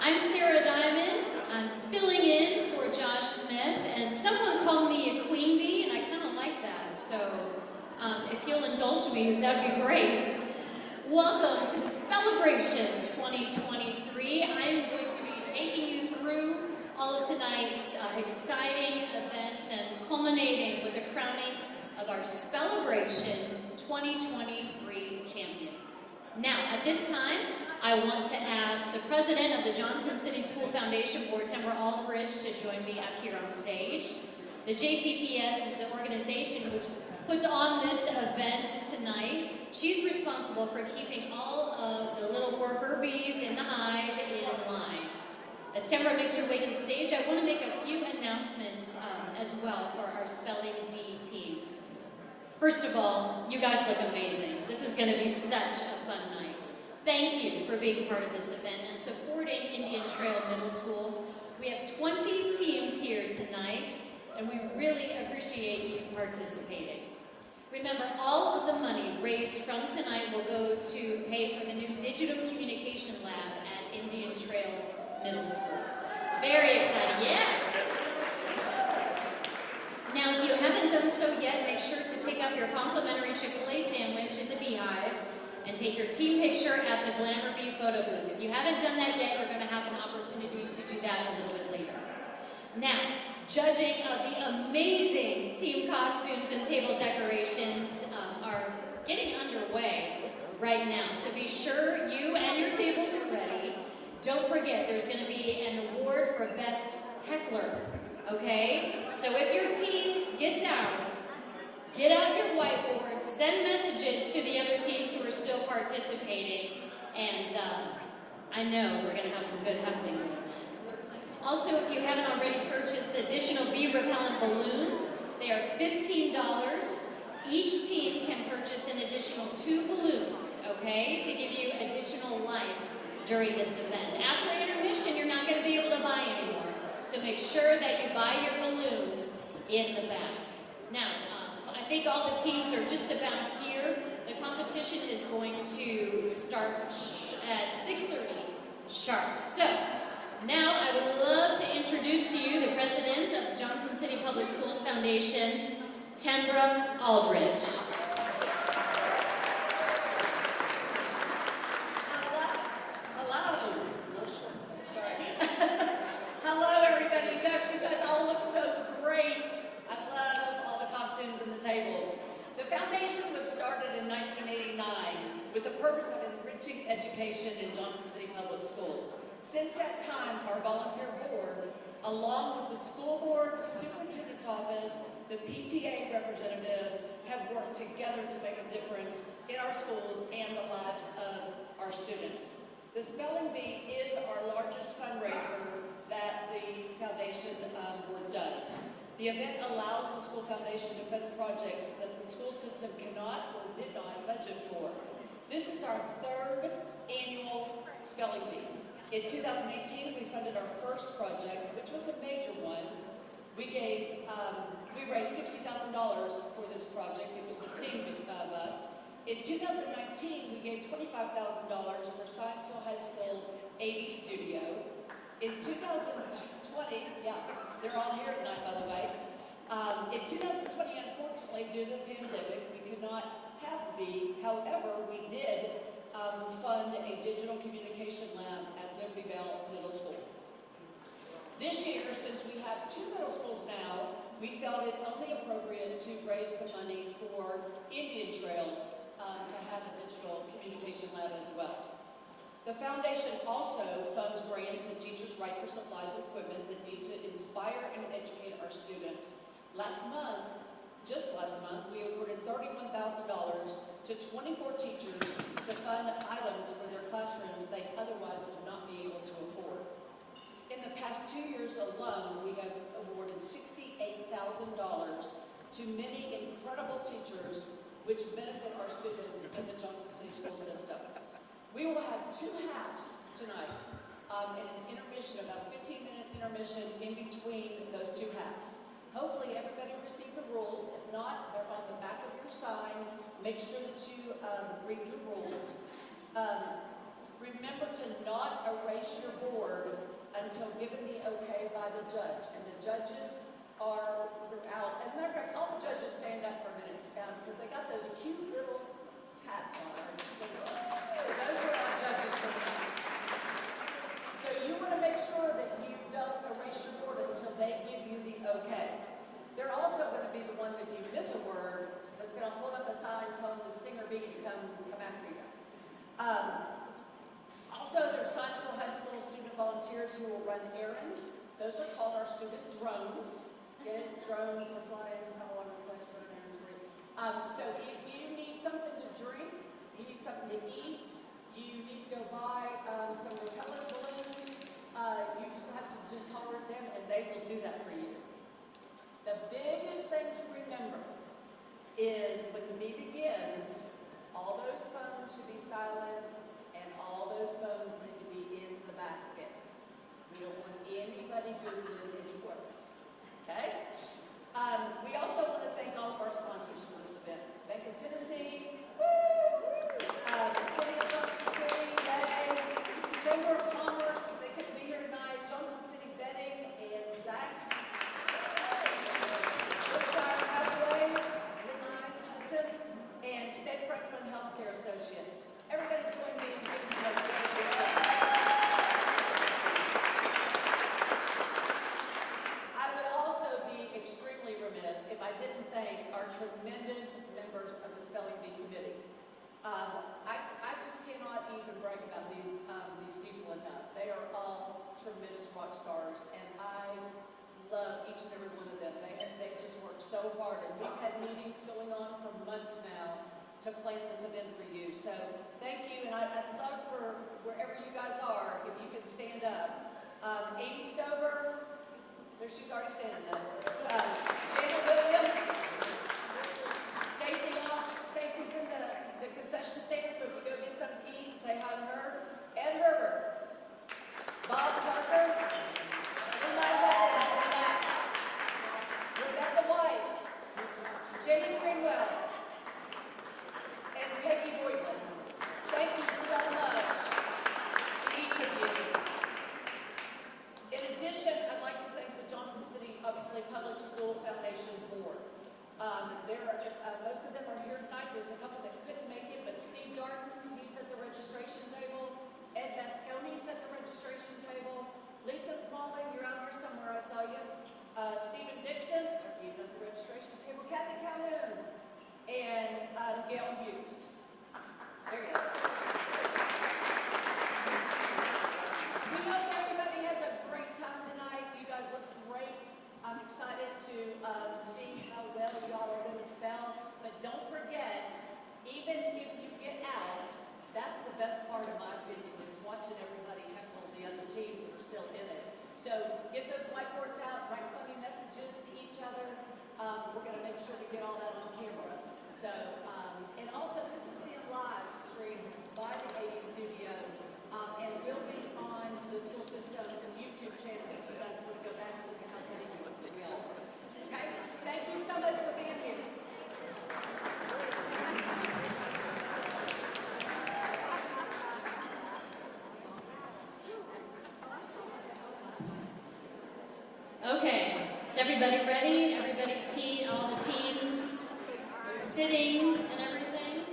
I'm Sarah Diamond. I'm filling in for Josh Smith, and someone called me a queen bee, and I kind of like that. So if you'll indulge me, that'd be great. Welcome to the Spell-A-Bration 2023. I'm going to be taking you through all of tonight's exciting events and culminating with the crowning of our Spell-A-Bration 2023 champion. Now, at this time, I want to ask the president of the Johnson City School Foundation Board, Timber Aldridge, to join me up here on stage. The JCPS is the organization which puts on this event tonight. She's responsible for keeping all of the little worker bees in the hive in line. As Timber makes her way to the stage, I want to make a few announcements as well for our spelling bee teams. First of all, you guys look amazing. This is going to be such a fun night. Thank you for being part of this event and supporting Indian Trail Middle School. We have 20 teams here tonight, and we really appreciate you participating. Remember, all of the money raised from tonight will go to pay for the new Digital Communication Lab at Indian Trail Middle School. Very exciting, yes! Now, if you haven't done so yet, make sure to pick up your complimentary Chick-fil-A sandwich at the Beehive and take your team picture at the Glamour Bee photo booth. If you haven't done that yet, you're going to have an opportunity to do that a little bit later. Now, judging of the amazing team costumes and table decorations are getting underway right now. So be sure you and your tables are ready. Don't forget, there's going to be an award for Best Heckler. Okay? So if your team gets out, get out your whiteboard, send messages to the other teams who are still participating, and I know we're going to have some good heckling going on. Also, if you haven't already purchased additional bee repellent balloons, they are $15. Each team can purchase an additional 2 balloons, okay, to give you additional life during this event. After intermission, you're not going to be able to buy anymore. So make sure that you buy your balloons in the back. Now, I think all the teams are just about here. The competition is going to start at 6:30 sharp. So, now I would love to introduce to you the president of the Johnson City Public Schools Foundation, Tembra Aldridge. Hello, everybody. Gosh, you guys all look so great. I love all the costumes and the tables. The foundation was started in 1989 with the purpose of enriching education in Johnson City Public Schools. Since that time, our volunteer board, along with the school board, the superintendent's office, the PTA representatives, have worked together to make a difference in our schools and the lives of our students. The Spelling Bee is our largest fundraiser that the foundation board does. The event allows the school foundation to fund projects that the school system cannot or did not budget for. This is our 3rd annual Spelling Bee. In 2018, we funded our first project, which was a major one. We raised $60,000 for this project. It was the STEAM bus. In 2019, we gave $25,000 for Science Hill High School AV Studio. In 2020, yeah, they're all here tonight, by the way. In 2020, unfortunately, due to the pandemic, we could not have the bee. However, we did fund a digital communication lab at Liberty Bell Middle School. This year, since we have 2 middle schools now, we felt it only appropriate to raise the money for Indian Trail to have a digital communication lab as well. The foundation also funds grants that teachers write for supplies and equipment that need to inspire and educate our students. Just last month, we awarded $31,000 to 24 teachers to fund items for their classrooms they otherwise would not be able to afford. In the past 2 years alone, we have awarded $68,000 to many incredible teachers which benefit our students in the Johnson City school system. We will have 2 halves tonight and an intermission, about a 15-minute intermission in between those 2 halves. Hopefully everybody received the rules. If not, they're on the back of your sign. Make sure that you read the rules. Remember to not erase your board until given the okay by the judge. And the judges are throughout. As a matter of fact, all the judges stand up for a minute because they got those cute little hats on. So those are our judges for tonight. So you want to make sure that you don't erase your board until they give you the okay. They're also going to be the one that if you miss a word, that's going to hold up a sign telling the stinger bee to come after you. Also, there's Science Hill High School student volunteers who will run errands. Those are called our student drones. Get it? Drones that fly in all over the place, running errands for you. So if you need something to drink, you need something to eat, you need to go buy some repellent balloons, you just have to just holler at them and they will do that for you. The biggest thing to remember is when the bee begins, all those phones should be silent and all those phones need to be in the basket. We don't want anybody Googling any words, okay? We also want to thank all of our sponsors for this event. Bank of Tennessee, woo! City of Johnson City, yay! Chamber of Commerce, they couldn't be here tonight. Johnson City Bedding and Zach's. Brookshire Hathaway, Midnight Hudson, and State Franklin Healthcare Associates. Everybody join me in giving them a great big round. I would also be extremely remiss if I didn't thank our tremendous members of the Spelling Bee Committee. I just cannot even brag about these people enough. They are all tremendous rock stars, and I love each and every one of them. They just work so hard, and we've had meetings going on for months now to plan this event for you. So thank you, and I'd love for wherever you guys are, if you could stand up. Amy Stover, there she's already standing up. Jana Williams, Stacy Ox, Stacy's in the concession stand, so if you go get something to eat, say hi to her. Ed Herbert, Bob Parker, everybody that's in the back. Rebecca White, Jenny Greenwell, and Peggy Boylan. Thank you so much to each of you. In addition, I'd like to thank the Johnson City, obviously, Public School Foundation Board. Most of them are here tonight. There's a couple that couldn't make it, but Steve Darton, he's at the registration table. Ed Vasconi's at the registration table. Lisa Smalling, you're out here somewhere, I saw you. Stephen Dixon, he's at the registration table. Kathy Calhoun, and Gail Hughes. There you go. We hope everybody has a great time tonight. You guys look great. I'm excited to see how well y'all are going to spell. But don't forget, even if you get out, that's the best part of my opinion, is watching everybody heckle the other teams that are still in it. So get those whiteboards out, write funny messages to each other. We're going to make sure we get all that on camera. So, and also this is being live streamed by the AD Studio, and will be on the school system's YouTube channel if you guys want to go back and look at how many we all are. Okay? Thank you so much for being here. Okay, is everybody ready? Everybody, all the teams sitting and everything?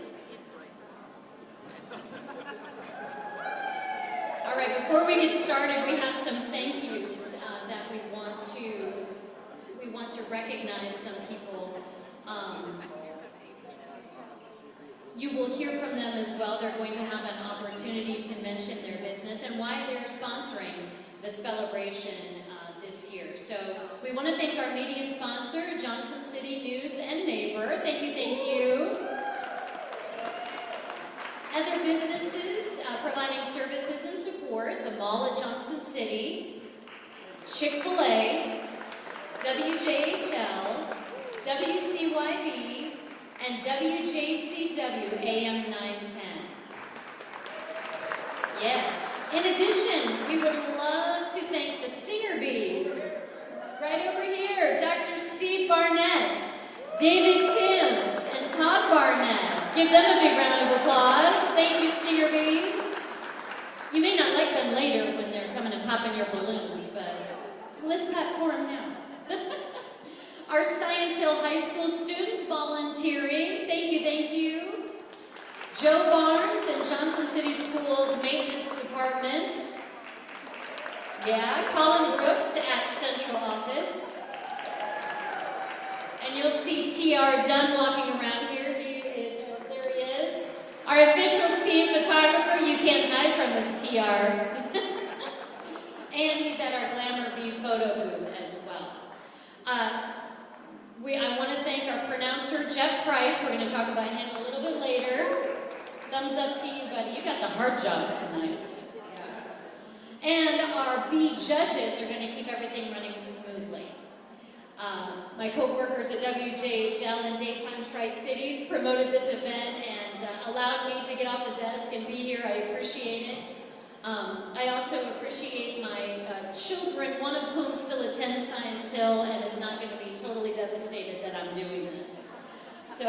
All right, before we get started, we have some thank yous that we want to recognize some people. You will hear from them as well. They're going to have an opportunity to mention their business and why they're sponsoring the Spell-A-Bration this year. So we want to thank our media sponsor, Johnson City News and Neighbor. Thank you, thank you. Other businesses providing services and support, the Mall at Johnson City, Chick-fil-A, WJHL, WCYB, and WJCW AM 910. Yes. In addition, we would love to thank the Stinger Bees. Right over here, Dr. Steve Barnett, David Timms, and Todd Barnett. Give them a big round of applause. Thank you, Stinger Bees. You may not like them later when they're coming and popping on your balloons, but let's clap for him now. Our Science Hill High School students volunteering. Thank you, thank you. Joe Barnes and Johnson City Schools Maintenance Department. Yeah, Colin Brooks at Central Office. And you'll see T.R. Dunn walking around here. There he is. Our official team photographer. You can't hide from this T.R. And he's at our Glamour Bee photo booth as well. I want to thank our pronouncer, Jeff Price. We're going to talk about him a little bit later. Thumbs up to you, buddy. You got the hard job tonight. Yeah. And our bee judges are going to keep everything running smoothly. My co-workers at WJHL and Daytime Tri-Cities promoted this event and allowed me to get off the desk and be here. I appreciate it. I also appreciate my children, one of whom still attends Science Hill and is not going to be totally devastated that I'm doing this. So,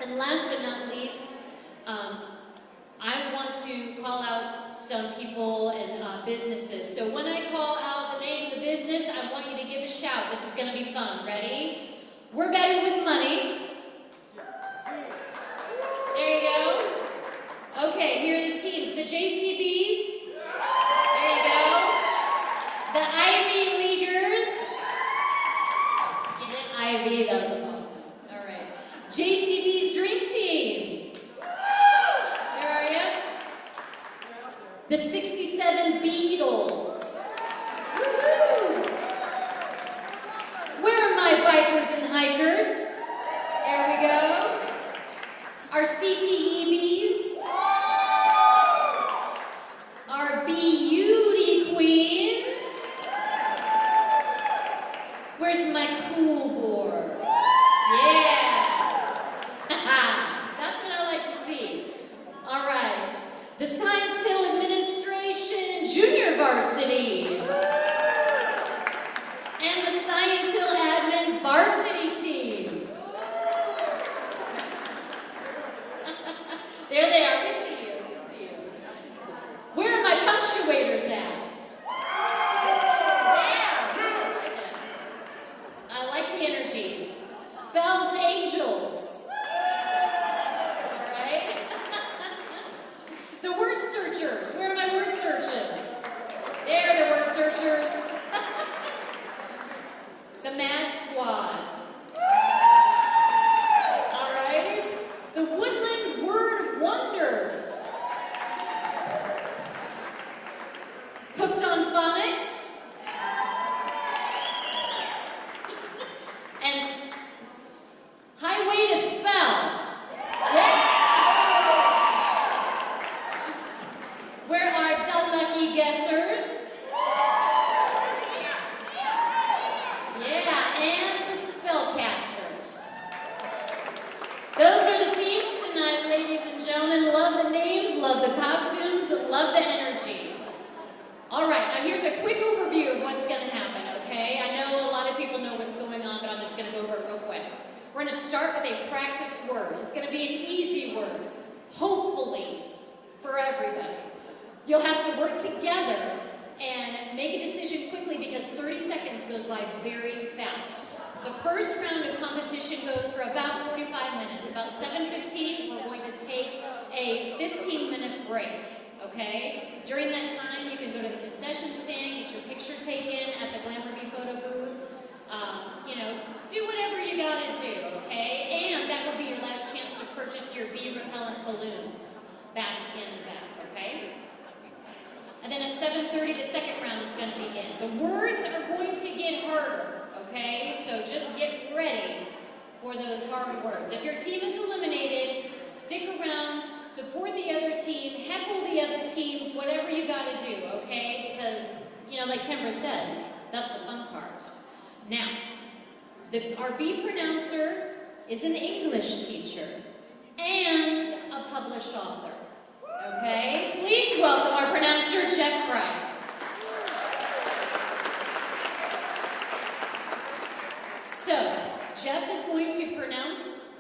and last but not least, I want to call out some people and businesses. So when I call out the name of the business, I want you to give a shout. This is going to be fun. Ready? We're better with money. There you go. Okay, here are the teams. The JCBs. There you go. The Ivy Leaguers. Get it? Ivy, that's awesome. All right. JCB's Dream Team. Where are you? The 67 Beatles. Woohoo! Where are my bikers and hikers? There we go. Our CTEBs. Our beauty queens. Where's my cool board? Yeah. That's what I like to see. All right. The Science Hill Administration Junior Varsity. And the Science Hill Admin Varsity Team. There they are. We see you. We see you. Where are my punctuators at? There. I like the energy. Spells Angels. All right. The word searchers. Where are my word searchers? There, the word searchers. The Mad Squad. All right. The Woodland Word Wonders. Hooked on Phonics. And Highway to Spell. Where are the lucky guessers? Yeah, and the spellcasters. Those are the teams tonight, ladies and gentlemen. Love the names, love the costumes, love the energy. All right, now here's a quick overview of what's going to happen, okay? I know a lot of people know what's going on, but I'm just going to go over it real quick. We're going to start with a practice word. It's going to be an easy word, hopefully, for everybody. You'll have to work together and make a decision quickly because 30 seconds goes by very fast. The first round of competition goes for about 45 minutes. About 7:15, we're going to take a 15-minute break, okay? During that time, you can go to the concession stand, get your picture taken at the Glamour Bee photo booth. You know, do whatever you gotta do, okay? And that will be your last chance to purchase your bee repellent balloons back in the back, okay? And then at 7:30, the second round is going to begin. The words are going to get harder, okay? So just get ready for those hard words. If your team is eliminated, stick around, support the other team, heckle the other teams, whatever you got to do, okay? Because, you know, like Timber said, that's the fun part. Now, our bee pronouncer is an English teacher and a published author. Okay, please welcome our pronouncer, Jeff Price. So, Jeff is going to announce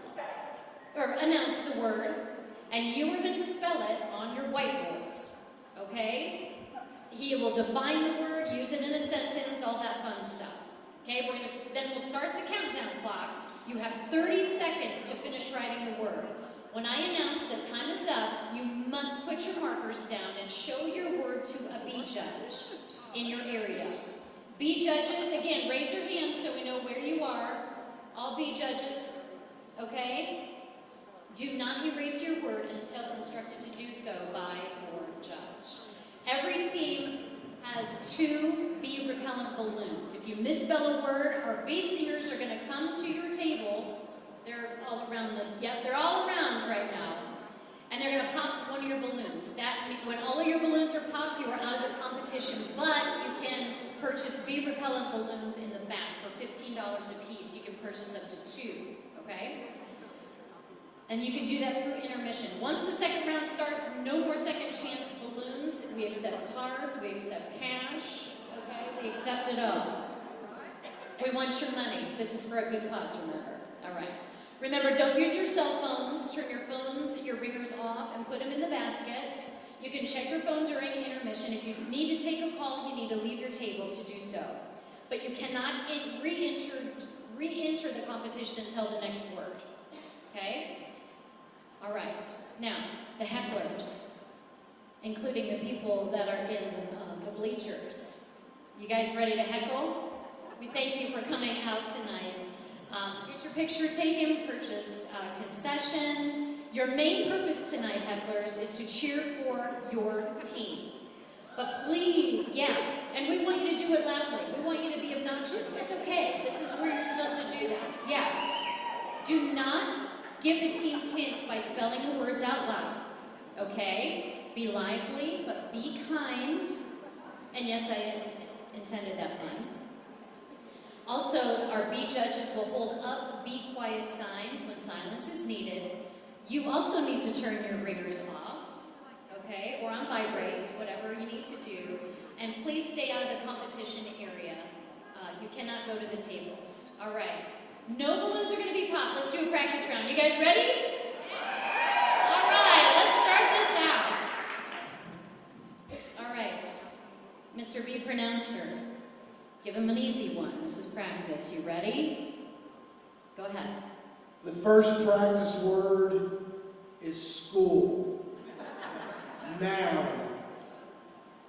the word, and you are going to spell it on your whiteboards, okay? He will define the word, use it in a sentence, all that fun stuff. Okay, then we'll start the countdown clock. You have 30 seconds to finish writing the word. When I announce that time is up, you must put your markers down and show your word to a bee judge in your area. Bee judges, again, raise your hands so we know where you are. All bee judges, okay? Do not erase your word until instructed to do so by your judge. Every team has 2 bee repellent balloons. If you misspell a word, our bee stingers are going to come to your table. They're all around they're all around right now. And they're going to pop one of your balloons. When all of your balloons are popped, you are out of the competition, but you can purchase bee repellent balloons in the back for $15 a piece. You can purchase up to 2, okay? And you can do that through intermission. Once the second round starts, no more second chance balloons. We accept cards, we accept cash, okay? We accept it all. We want your money. This is for a good cause, remember. All right. Remember, don't use your cell phones. Turn your phones, your ringers off, and put them in the baskets. You can check your phone during intermission. If you need to take a call, you need to leave your table to do so. But you cannot re-enter the competition until the next word, okay? All right, now, the hecklers, including the people that are in the bleachers. You guys ready to heckle? We thank you for coming out tonight. Get your picture taken, purchase concessions. Your main purpose tonight, hecklers, is to cheer for your team. But please, and we want you to do it loudly. We want you to be obnoxious. It's okay. This is where you're supposed to do that. Do not give the teams hints by spelling the words out loud, okay? Be lively, but be kind. And yes, I intended that pun. Also, our bee judges will hold up be quiet signs when silence is needed. You also need to turn your ringers off, okay? Or on vibrate, whatever you need to do. And please stay out of the competition area. You cannot go to the tables. All right. No balloons are going to be popped. Let's do a practice round. You guys ready? All right, let's start this out. All right, Mr. B Pronouncer, give him an easy one. This is practice. You ready? Go ahead. The first practice word is school. Noun.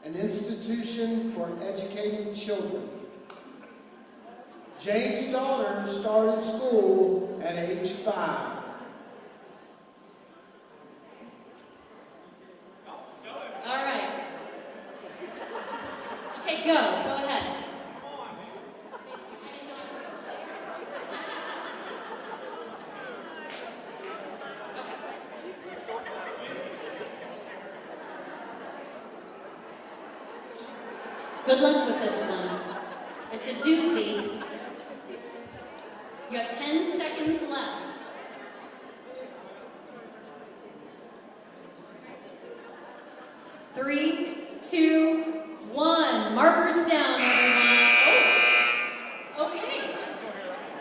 An institution for educating children. Jane's daughter started school at age 5. All right. Okay, go ahead. Okay. Good luck with this one. It's a doozy. You have 10 seconds left. Three, 2, 1. Markers down, everyone. Oh, okay.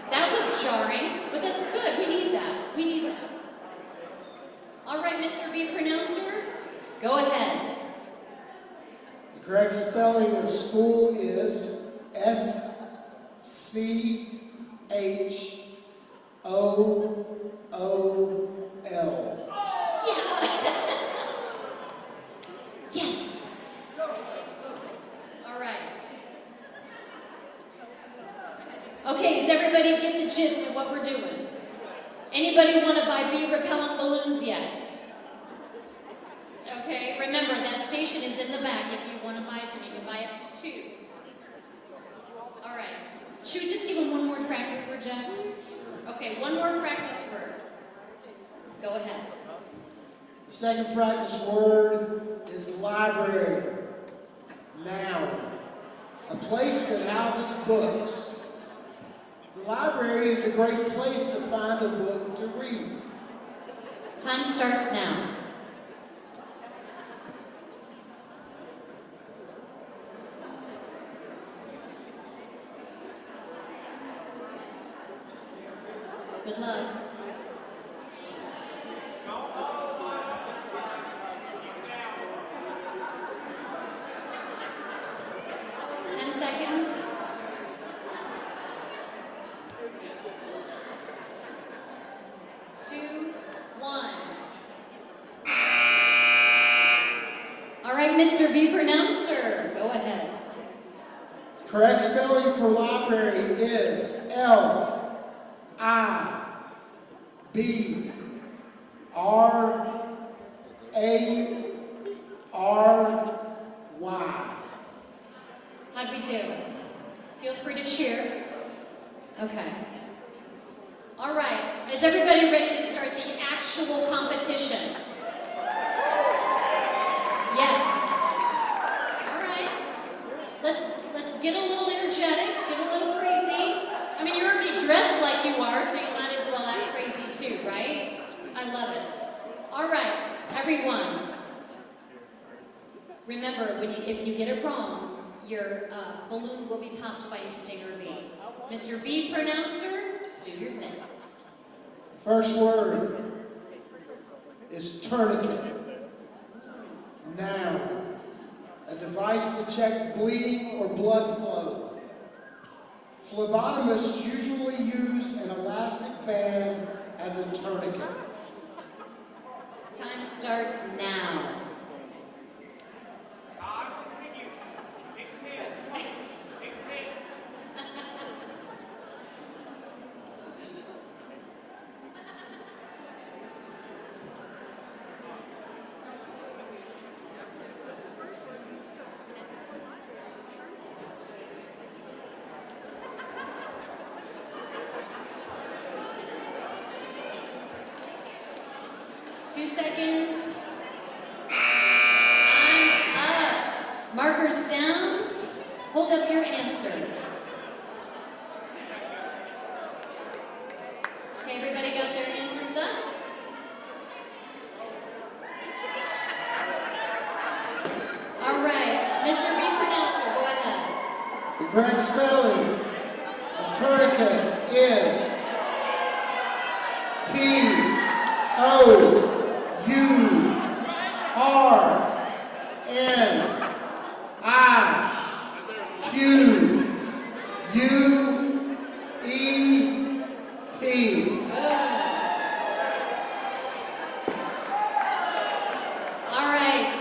That was jarring, but that's good. We need that. We need that. All right, Mr. B Pronouncer, go ahead. The correct spelling of school is S-C-H-O-O-L. Yeah. Yes. All right. Okay, does everybody get the gist of what we're doing? Anybody want to buy bee repellent balloons yet? Okay, remember that station is in the back. If you want to buy some, you can buy up to 2. All right. Should we just give them one more practice word, Jeff? Okay, one more practice word. Go ahead. The second practice word is library. Noun. A place that houses books. The library is a great place to find a book to read. Time starts now. Good luck. seconds. Two, one. All right, Mr. B Pronouncer, go ahead. Correct spelling for library is L-I-B-R-A-R-Y. How'd we do? Feel free to cheer. Okay. All right, is everybody ready to start the actual competition? Yes. All right. Let's get a little energetic, get a little crazy. I mean, you're already dressed like you are, so you might as well act crazy too, right? I love it. All right, everyone. Remember, if you get it wrong, your balloon will be popped by a stinger bee. Mr. B Pronouncer, do your thing. First word is tourniquet. Noun. A device to check bleeding or blood flow. Phlebotomists usually use an elastic band as a tourniquet. Time starts now. 2 seconds. Time's up. Markers down. Hold up your answers. Okay, everybody got their answers up? All right, Mr. B Pronouncer, go ahead. The correct spelling of tourniquet is Tourniquet. All right,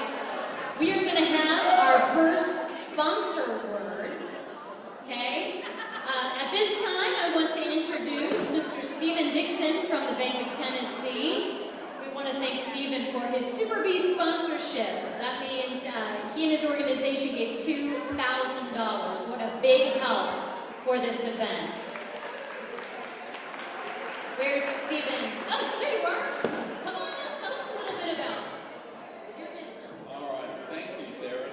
we are going to have our first sponsor word, okay? At this time, I want to introduce Mr. Stephen Dixon from the Bank of Tennessee. We want to thank Stephen for his Super Bee sponsorship. That means he and his organization gave $2,000. What a big help for this event. Where's Stephen? Oh, there you are. Come on out. Tell us a little bit about your business. All right. Thank you, Sarah.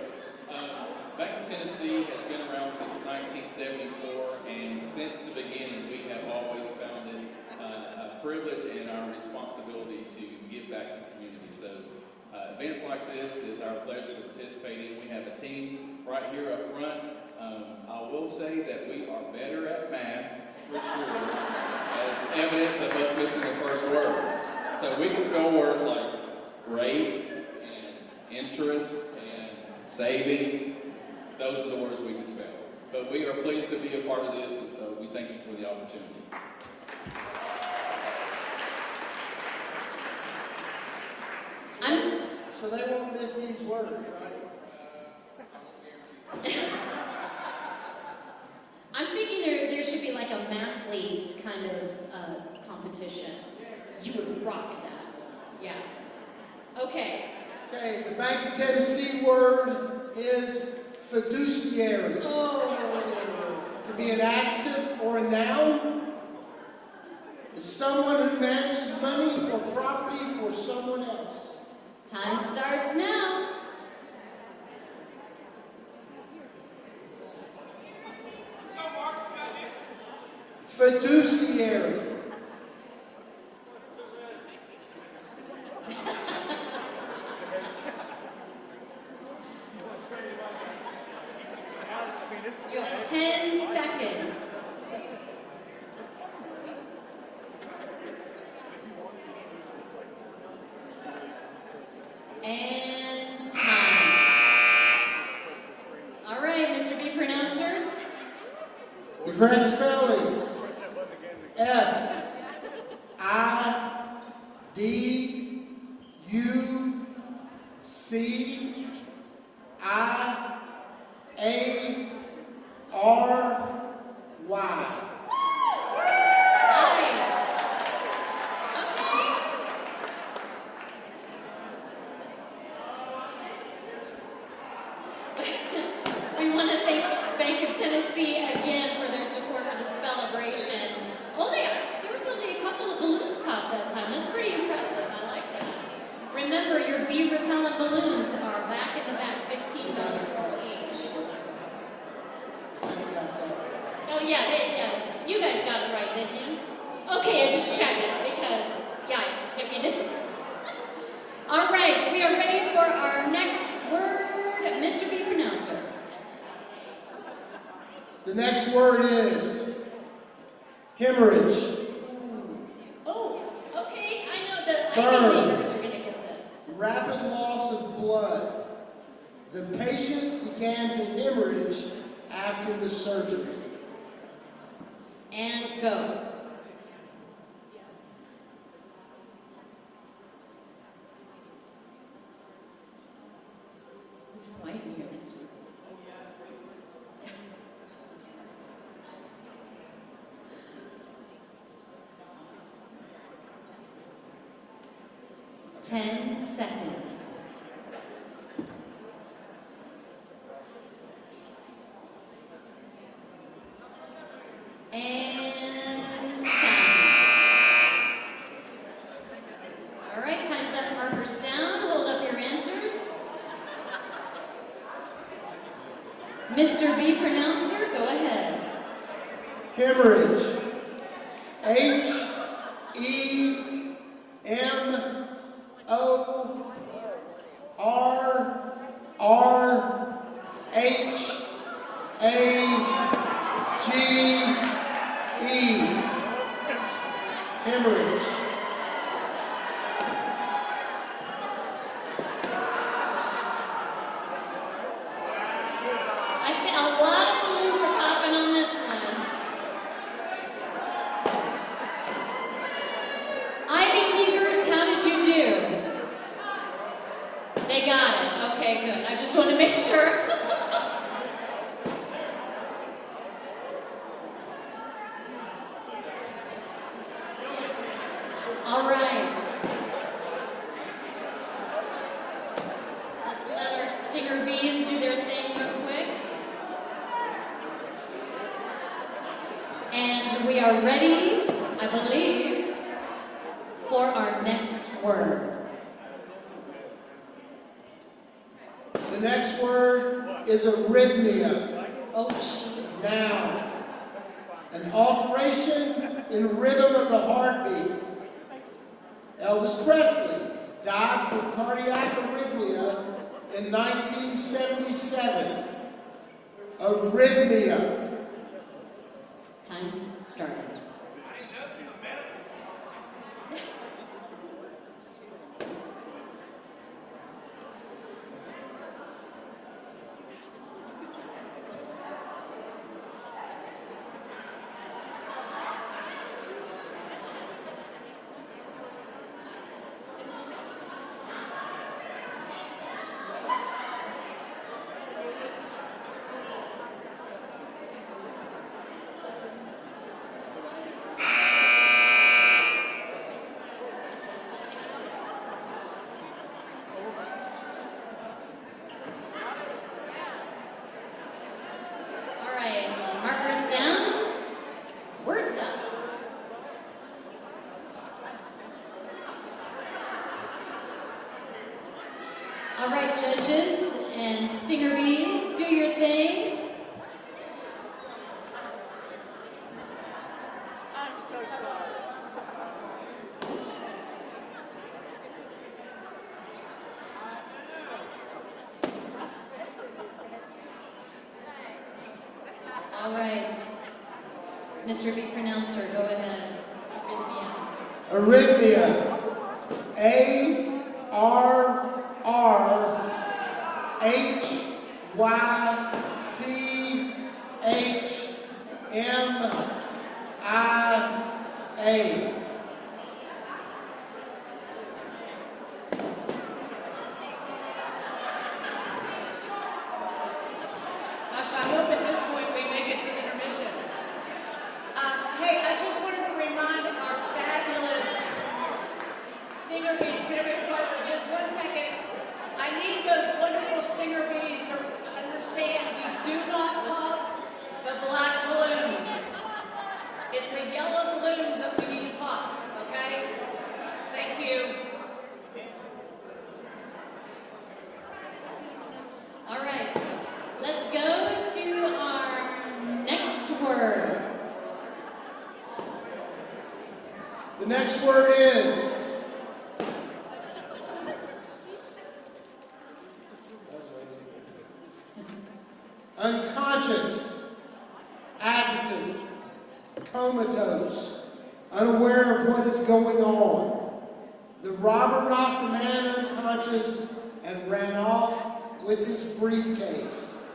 Bank of Tennessee has been around since 1974, and since the beginning, we have always found it a privilege and our responsibility to give back to the community. So events like this is our pleasure to participate in. We have a team right here up front. I will say that we are better at math, for sure, as evidence of us missing the first word. So we can spell words like rate and interest and savings. Those are the words we can spell. But we are pleased to be a part of this, and so we thank you for the opportunity. So they won't miss these words, right? I'm thinking there should be like a math leagues kind of competition. You would rock that. Yeah. Okay. Okay, the Bank of Tennessee word is fiduciary. Oh. It can be an adjective or a noun. It's someone who manages money or property for someone else. Time starts now. Fiduciary. You have 10 seconds. And time. All right, Mr. B Pronouncer. correct spelling, F, I, D, U, C, I, A, R, Y. Nice. Okay. We want to thank Bank of Tennessee again for their support for the Spell-A-Bration. There was only a couple of balloons popped that time. That's pretty impressive. I like that. Remember, your bee repellent balloons are back in the back, $15 each. Oh yeah, you guys got it right, didn't you? Okay, I just checked it because, yikes, if you didn't. All right, we are ready for our next word, Mr. B Pronouncer. The next word is hemorrhage. Oh, okay, I know the Firm. IB leaders are going to get this. Rapid loss of blood. The patient began to hemorrhage after the surgery. And go. It's quiet in here this time. Ten seconds. And time. All right, time's up, markers down. Hold up your answers. Mr. B Pronouncer, go ahead. Hemorrhage. H, E, M, O, R, R, H, A, G, E. Hemorrhage. A lot of balloons are popping on this one. Ivy Leaguers, how did you do? They got it. Okay, good. I just want to make sure. All right. Let's let our stinger bees do their thing real quick. And we are ready, I believe, for our next word. The next word is arrhythmia. Oh, jeez. Noun. An alteration in rhythm of the heartbeat. Elvis Presley died from cardiac arrhythmia in 1977. Arrhythmia. Time's started. Markers down, words up. All right, judges and stinger bees, do your thing. I'm so sorry. All right, Mr. B Pronouncer, go ahead. Arrhythmia. Arrhythmia. A-R-R-H-Y-T-H-M-I-A. M-I-A. Gosh, I hope at this point we make it to intermission. Hey, I just wanted to remind our fabulous stinger bees, can everybody quiet for just 1 second? I need those wonderful stinger bees to understand we do not pop the black balloons. It's the yellow balloons that we need to pop, okay? Thank you. All right, let's go to our next word. The next word is unconscious, agitated, comatose, unaware of what is going on. The robber knocked the man unconscious and ran off with his briefcase.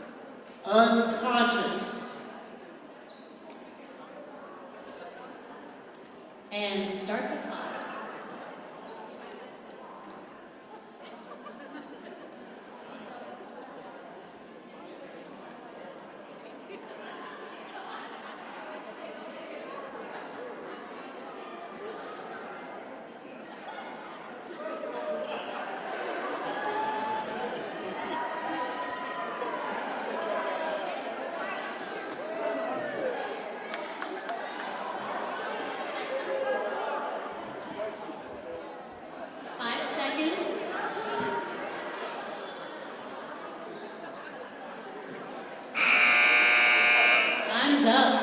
Unconscious. And start the clock. Time's up.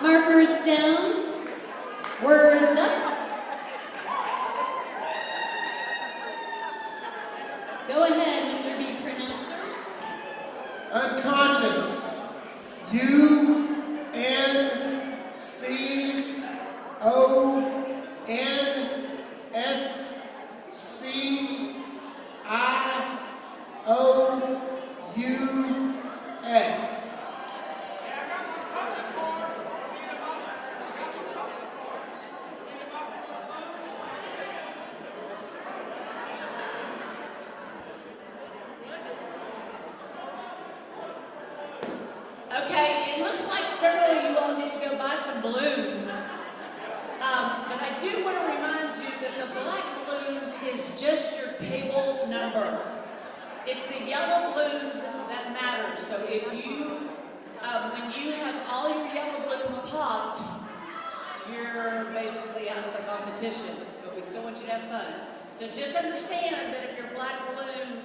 Markers down. Words up. Go ahead, Mr. B. Pronouncer. Unconscious. U-N-C-O-N-S-C-I-O-U-S. Okay, it looks like several of you all need to go buy some balloons. But I do want to remind you that the black balloons is just your table number. It's the yellow balloons that matter. So if you, when you have all your yellow balloons popped, you're basically out of the competition. But we still want you to have fun. So just understand that if your black balloon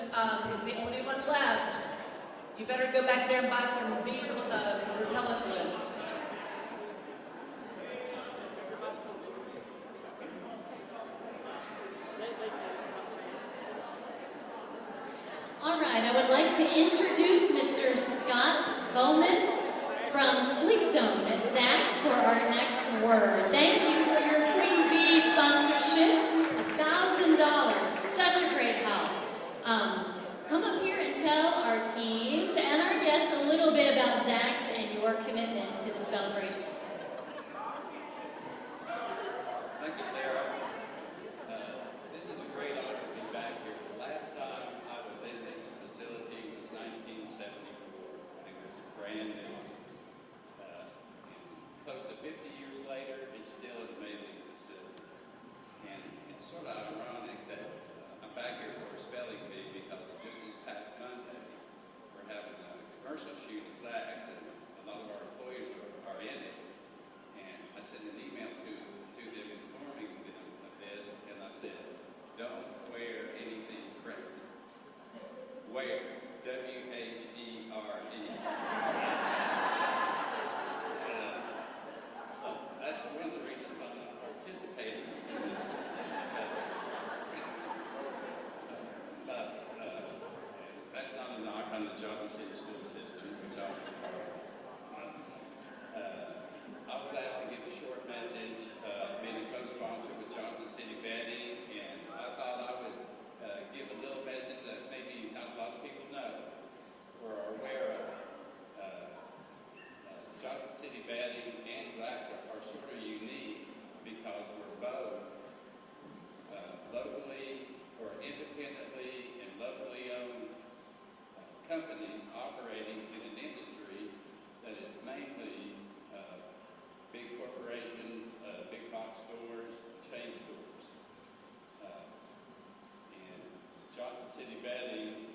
is the only one left, you better go back there and buy some bee repellent balloons. All right, I would like to introduce Mr. Scott Bowman from Sleep Zone at Zach's for our next word. Thank you for your Queen Bee sponsorship. $1,000, such a great help. Come up here and tell our teams and our guests a little bit about Zach's and your commitment to the Spell-A-Bration. Thank you, Sarah. This is a great honor to be back here. The last time I was in this facility was 1974, and it was brand new. Close to 50 years later, it's still an amazing facility. And it's sort of ironic that I'm back here for a spelling bee because just this past Monday, we're having a commercial shoot at Zach's, and a lot of our employees are in it. And I sent an email to them informing them of this, and I said, don't wear anything crazy. Wear, W-H-E-R-E. operating in an industry that is mainly big corporations, big box stores, chain stores. And Johnson City Bedding,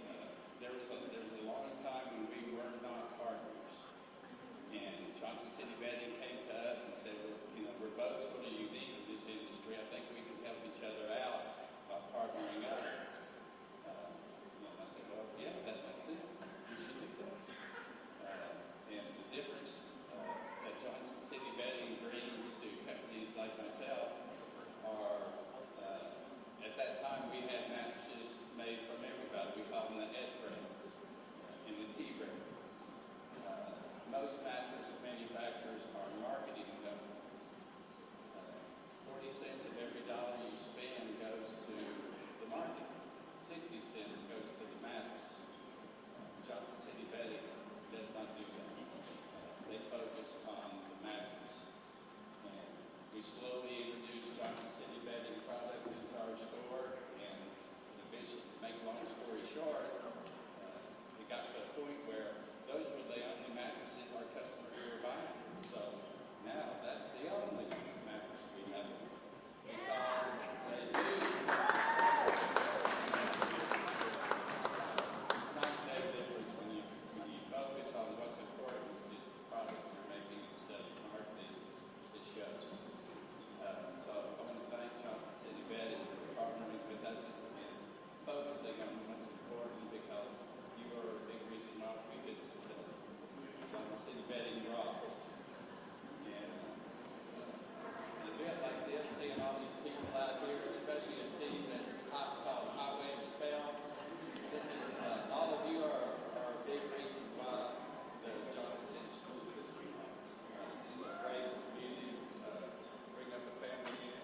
there was a long time when we were not partners. And Johnson City Bedding came to us and said, we're both sort of unique in this industry. I think we can help each other out by partnering up. And I said, well, yeah, that makes sense. We should do that. And the difference that Johnson City Bedding brings to companies like myself are, at that time we had mattresses made from everybody. We call them the S brands and the T brand. Most mattress manufacturers are marketing companies. 40 cents of every dollar you spend goes to the marketing. 60 cents goes to the mattress. Johnson City Bedding does not do that. They focus on the mattress. And we slowly introduced Johnson City Bedding products into our store, and eventually, to make a long story short, it got to a point where those were the only mattresses our customers were buying. So now that's the only mattress we have. Because they do. It's not that difference when you focus on what's important, which is the product you're making instead of marketing. It shows. So I want to thank Johnson City Bedding for partnering with us and focusing on what's important, because you are a big reason why we've been successful. Johnson City Bedding rocks. And an event like this, seeing all these people out here, especially a team that's called Highway to Spell, this is, all of you are a big reason why the Johnson City school system rocks. This is a great community, bring up a family in,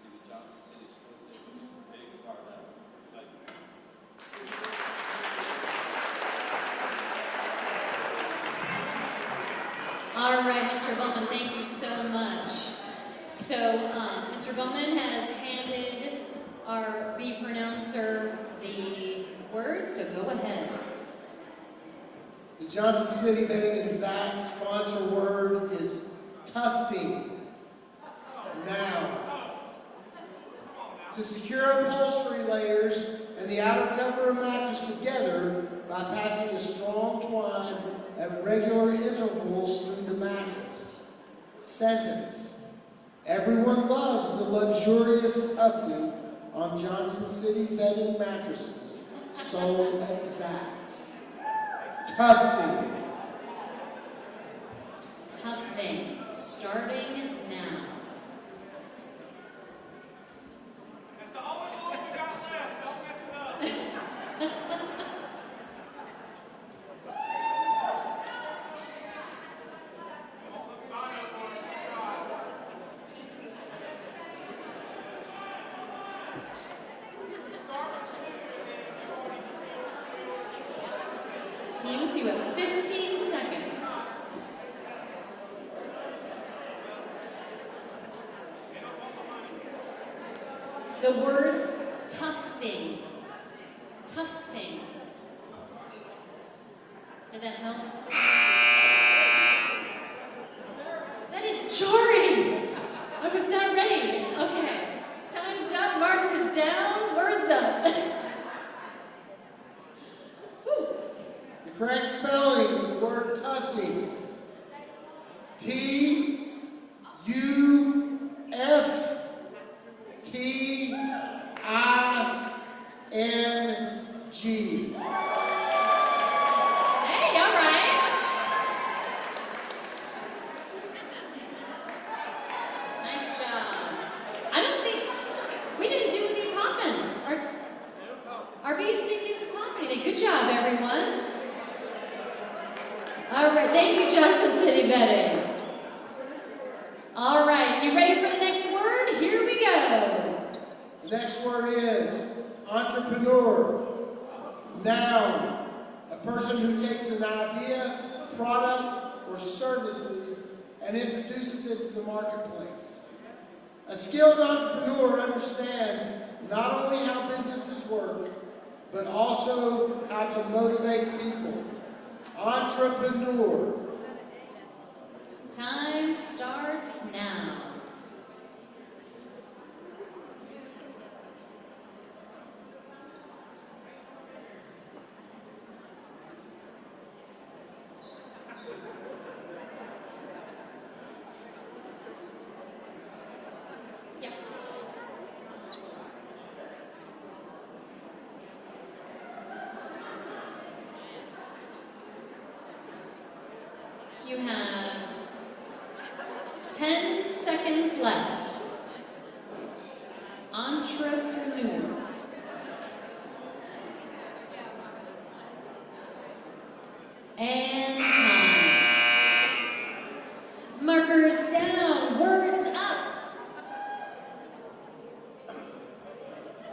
and the Johnson City school system is a big part of it. Thank you. All right, Mr. Bowman, thank you so much. So, Mr. Bowman has handed our bee pronouncer the word, so go ahead. The Johnson City Bedding and Zach sponsor word is tufting. Now. To secure upholstery layers and the outer cover of mattress together by passing a strong twine at regular intervals through the mattress. Sentence. Everyone loves the luxurious tufting on Johnson City Bedding mattresses sold at Zach's. Tufting. Tufting, starting now. That's the only one we got left. Don't mess it up. Teams, you have 15 seconds. The word tufting. Tufting. Did that help? That is jarring. I was not ready. Okay. Time's up, markers down, words up. The correct spelling of the word tufting. T-U-F-T-I-N-G. Hey, all right. Nice job. I don't think we didn't do any popping. Our bees didn't get to pop anything. Good job, everyone. All right, thank you, Johnson City Bedding. All right, you ready for the next word? Here we go. The next word is entrepreneur. Noun. A person who takes an idea, product, or services and introduces it to the marketplace. A skilled entrepreneur understands not only how businesses work, but also how to motivate people. entrepreneur. Time starts now. Yeah. You have 10 seconds left. Entrepreneur. And time. Markers down, words up.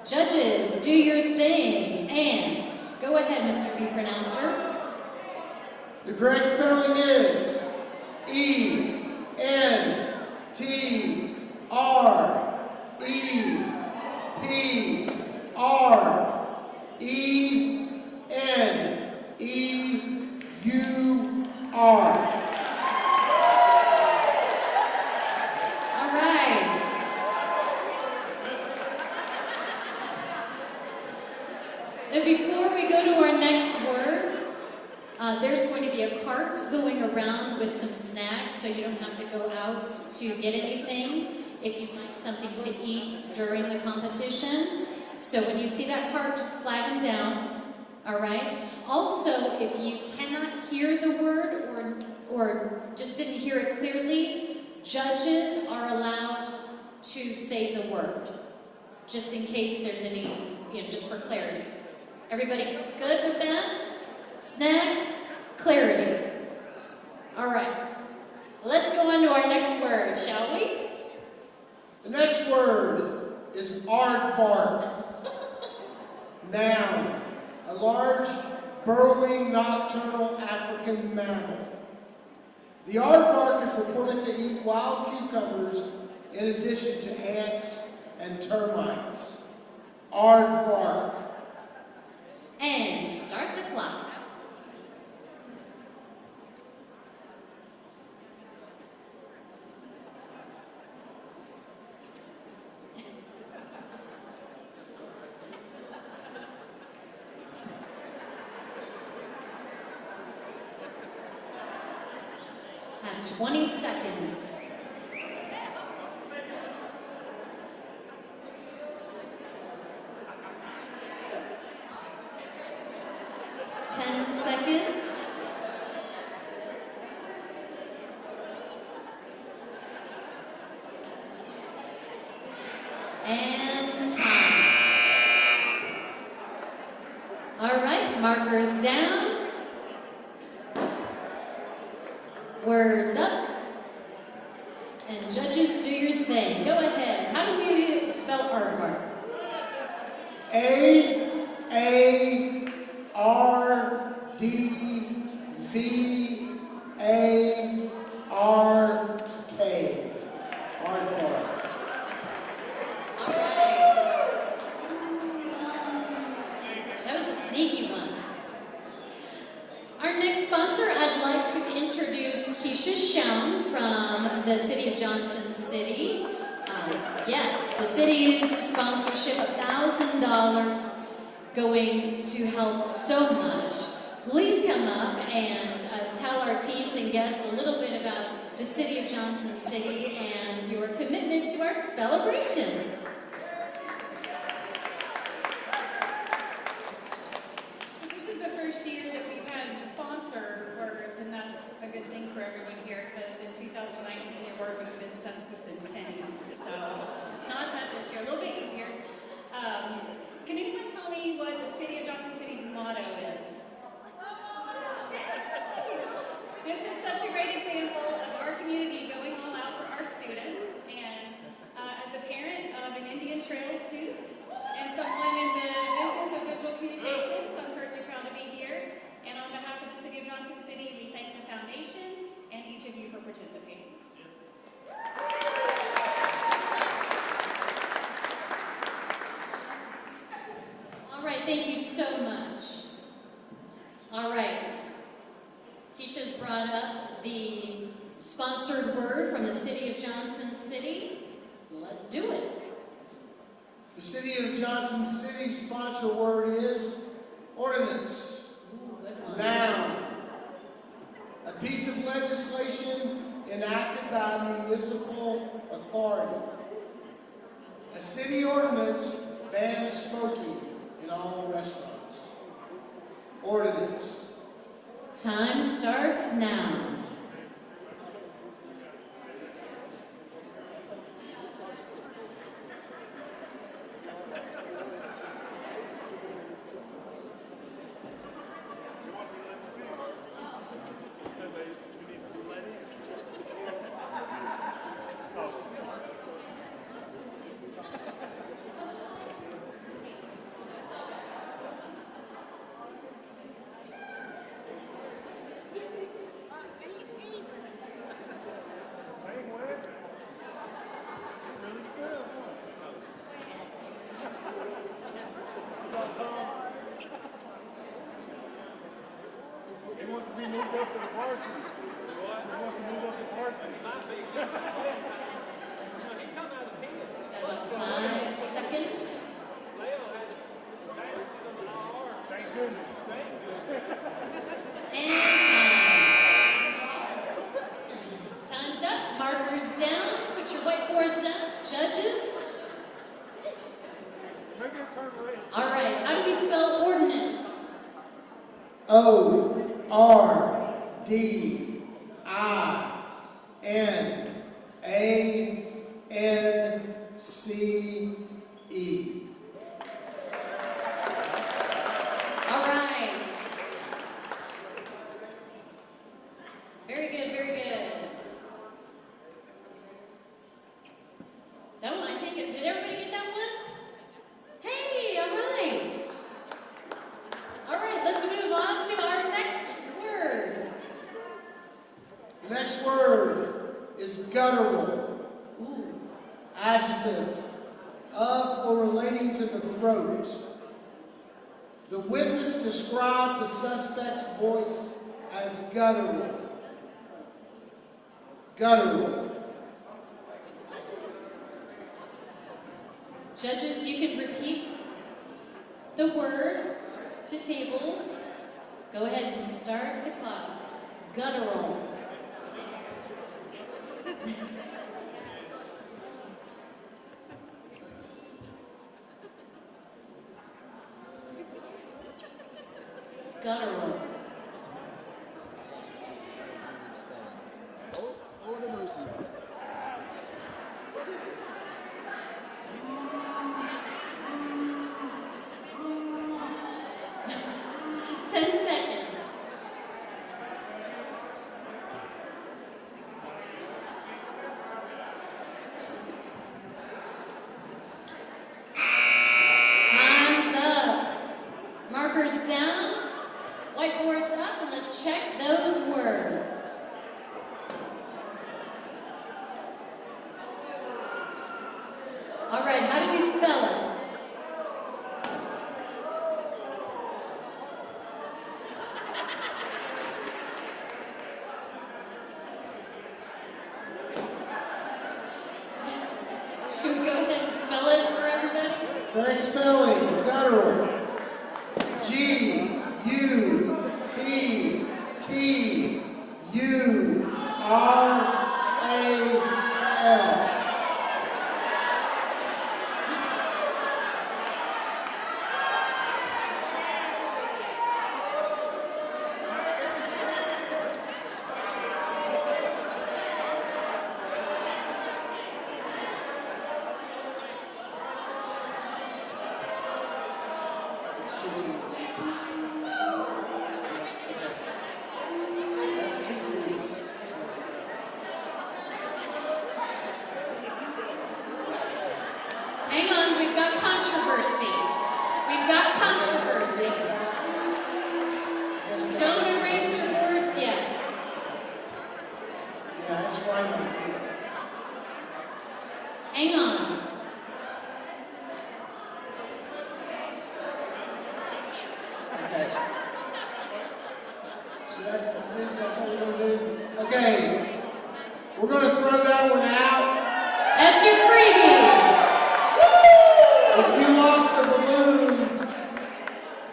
Judges, do your thing. And go ahead, Mr. B Pronouncer. The correct spelling is Entrepreneur. All right. And before we go to our next word, there's going to be a cart going around with some snacks, so you don't have to go out to get anything if you'd like something to eat during the competition. So when you see that cart, just flag them down, all right? Also, if you cannot hear the word or just didn't hear it clearly, judges are allowed to say the word, just in case there's any, just for clarity. Everybody good with that? Snacks, clarity. All right, let's go on to our next word, shall we? The next word is aardvark. Noun, a large, burrowing, nocturnal African mammal. The aardvark is reported to eat wild cucumbers in addition to ants and termites. Aardvark. And start the clock. Have 20 seconds. Seconds. And time. All right, markers down. Words up. And judges, do your thing. Go ahead. How do we spell aardvark? A-A-R-D-V-A-R-K. Aardvark. All right. That was a sneaky one. Our next sponsor, I'd like to introduce Keisha Shaun from the City of Johnson City. Yes, the city's sponsorship, $1,000 going to help so much. Please come up and tell our teams and guests a little bit about the City of Johnson City and your commitment to our Spell-A-Bration. So this is the first year that we've had sponsor words, and that's a good thing for everyone here, because in 2019 your word would have been sesquicentennial. So it's not that this year, a little bit easier. Can anyone tell me what the City of Johnson City's motto is? This is such a great example of our community going all out for our students, and as a parent of an Indian Trail student and someone in the business of digital communications, I'm certainly proud to be here. And on behalf of the City of Johnson City, we thank the foundation and each of you for participating. brought up the sponsored word from the city of Johnson City. Let's do it. The city of Johnson City sponsor word is ordinance. Ooh, good one. Noun. A piece of legislation enacted by a municipal authority. A city ordinance bans smoking in all restaurants. Ordinance. Time starts now. He wants to be moved up to the varsity. He wants to move up to varsity. Got about 5 seconds. Thank goodness. And time. Time's up. Markers down. Put your whiteboards up. Judges. Make it turn red. All right. How do we spell ordinance? O-R-D-I-N-A-N-C-E. All right. Very good, very good. That one, I think, did everybody get that one? Hey, all right. All right, let's move on to our next word. The next word is guttural. Ooh. Adjective. Of or relating to the throat. The witness described the suspect's voice as guttural. Guttural. Judges, you can repeat the word to tables. Go ahead and start the clock. Guttural. Guttural. Oh, no mercy. 10 seconds. Time's up. Markers down, whiteboards up, and let's check those words. All right, how do we spell it? Should we go ahead and spell it for everybody? Correct spelling, guttural. G-U-T-T-U-R-A-L. It's 2 T's. Okay. That's 2 T's. Hang on, we've got controversy. We've got controversy. Don't erase your words yet. Yeah, that's right on here. Hang on. Okay. So that's that's what we're going to do? Okay. We're going to throw that one out. That's your freebie. If you lost a balloon,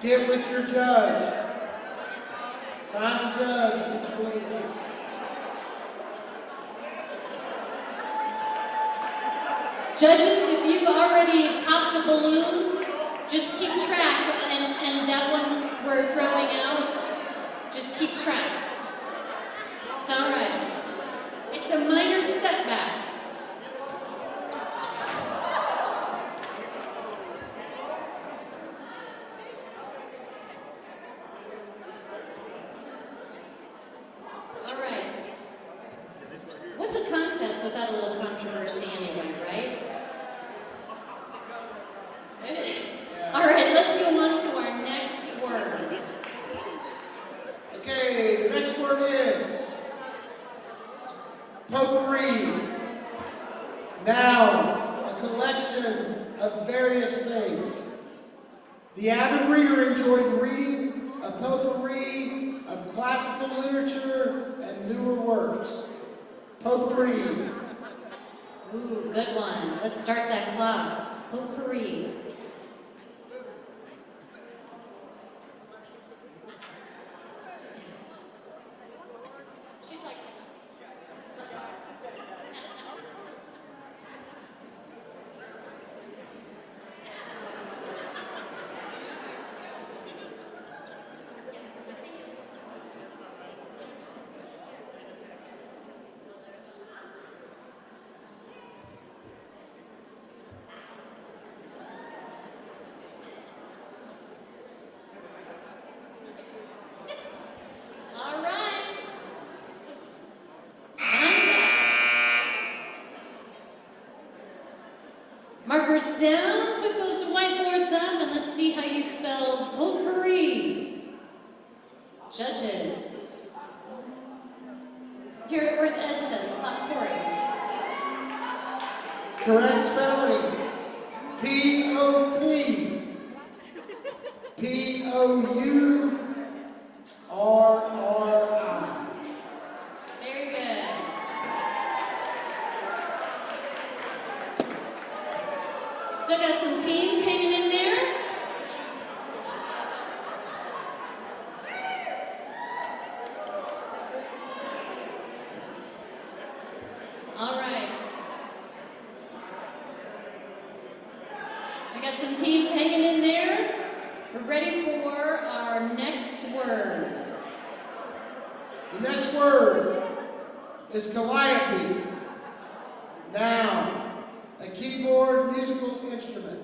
get with your judge. Find a judge and get your balloon back. Judges, if you've already popped a balloon, just keep track, and that one we're throwing out, just keep track. It's all right. It's a minor setback. All right. What's a contest without a little controversy anyway, right? All right, let's go on to our next word. Okay, the next word is potpourri. Noun, a collection of various things. The avid reader enjoyed reading a potpourri of classical literature and newer works. Potpourri. Ooh, good one. Let's start that clock. Potpourri. She's like, all right. Time's up. Markers down, put those whiteboards up, and let's see how you spell potpourri. Judges. Here, where's Ed says potpourri? Correct spelling. P-O-T. P-O-U-R-R-I. Very good. We still got some teams hanging in there. All right. We got some teams hanging in there. We're ready for our next word. The next word is calliope. Noun, a keyboard musical instrument.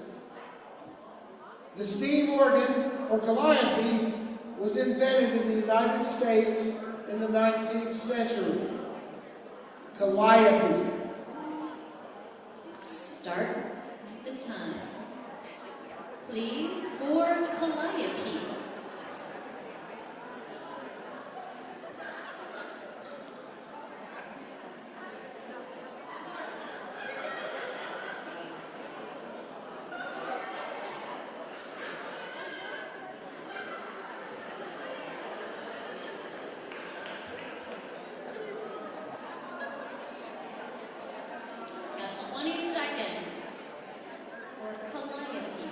The steam organ, or calliope, was invented in the United States in the 19th century. Calliope. Start the time. Please, for calliope. Got 20 seconds for calliope.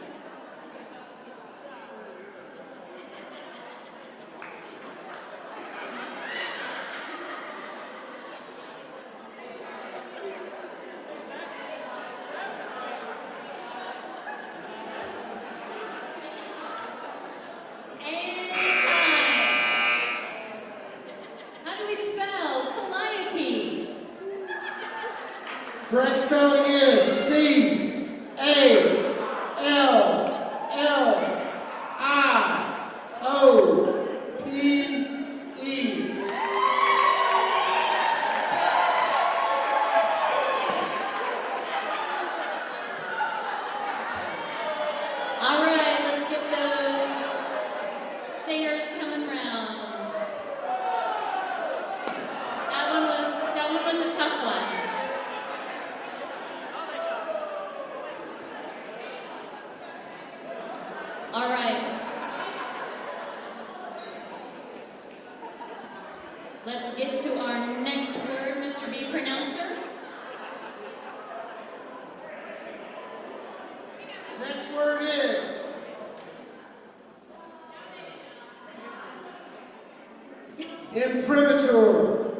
And time. How do we spell calliope? Correct spelling is C-A-L-L-I-O-P-E. All right, let's get those stingers coming round. That one was a tough one. Let's get to our next word, Mr. B Pronouncer. Next word is imprimatur.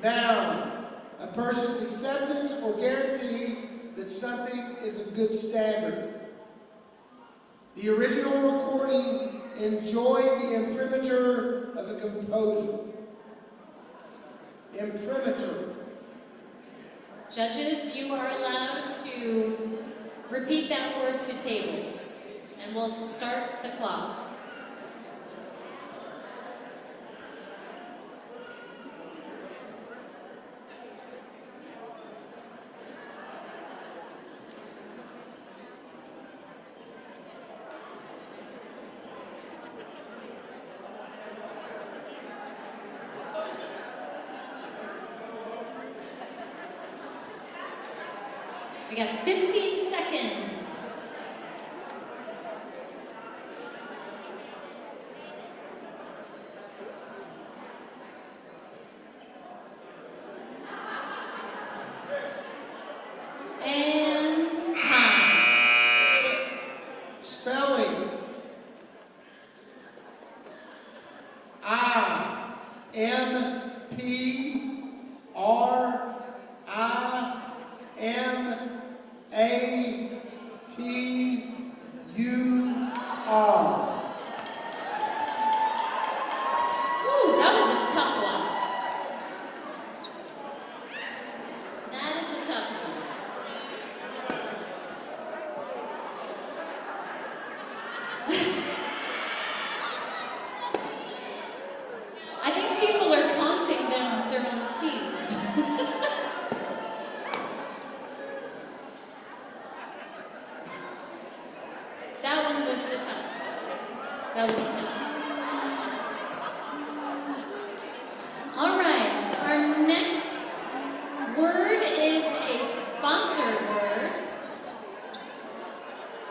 Noun, a person's acceptance or guarantee that something is of good standard. The original recording enjoyed the imprimatur of the composer. Imprimatur. Judges, you are allowed to repeat that word to tables, and we'll start the clock. We got 15 seconds. And time. Spelling. I-M-P-R-I-M-A-T-U-R. Ooh, that was a tough one. That is a tough one. I think people are taunting their own teams. That one was the tough. That was tough. All right, our next word is a sponsored word.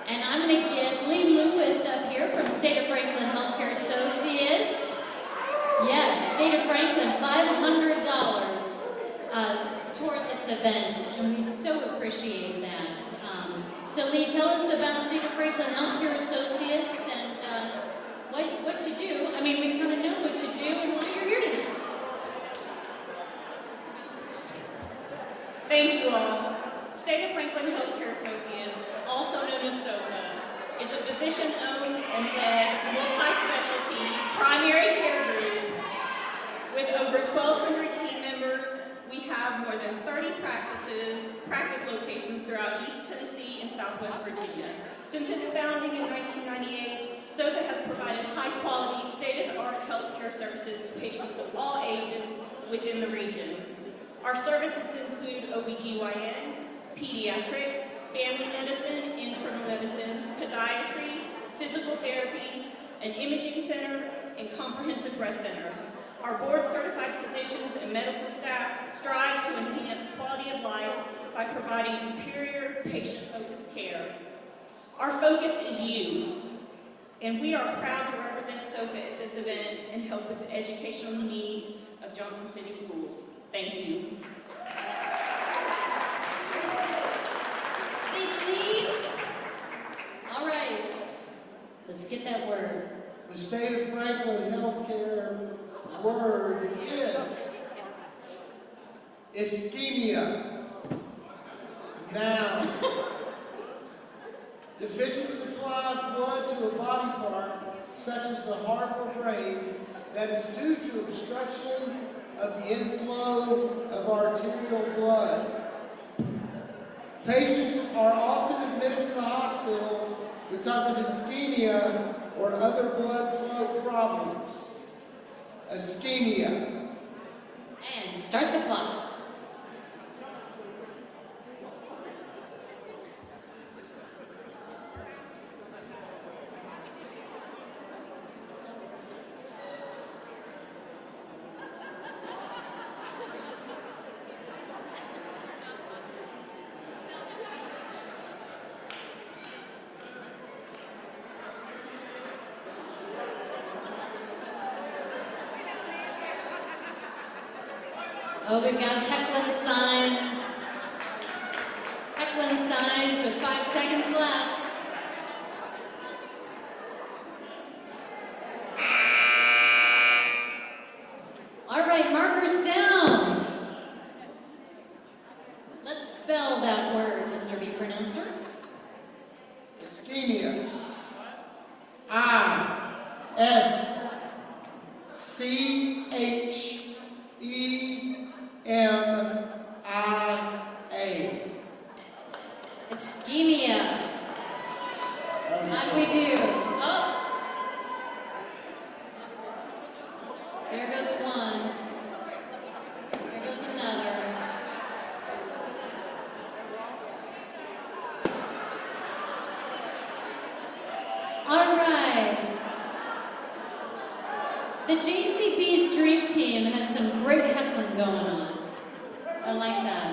And I'm going to get Lee Lewis up here from State of Franklin Healthcare Associates. Yes, State of Franklin, $500 toward this event, and we so appreciate that. So Lee, tell us about State of Franklin Healthcare Associates and what you do. I mean, we kind of know what you do and why you're here tonight. Thank you all. State of Franklin Healthcare Associates, also known as SOFA, is a physician-owned and led multi-specialty primary care group with over 1,200 team members. We have more than 30 practice locations throughout East Tennessee and Southwest Virginia. Since its founding in 1998, SOFA has provided high-quality, state-of-the-art healthcare services to patients of all ages within the region. Our services include OBGYN, pediatrics, family medicine, internal medicine, podiatry, physical therapy, an imaging center, and comprehensive breast center. Our board-certified physicians and medical staff strive to enhance quality of life by providing superior, patient-focused care. Our focus is you, and we are proud to represent SOFA at this event and help with the educational needs of Johnson City Schools. Thank you. Thank you, Lee. All right, let's get that word. The State of Franklin Healthcare word is ischemia. Noun. Deficient supply of blood to a body part, such as the heart or brain, that is due to obstruction of the inflow of arterial blood. Patients are often admitted to the hospital because of ischemia or other blood flow problems. Ischemia. And start the clock. Oh, we've got heckling signs. Heckling signs with 5 seconds left. All right, markers down. Let's spell that word, Mr. B Pronouncer. Ischemia. I-S-C-H-E-M-I-A. Ischemia. How'd we do? Oh. There goes one. There goes another. All right. The JCB's Dream Team has some great heckling going on. I like that.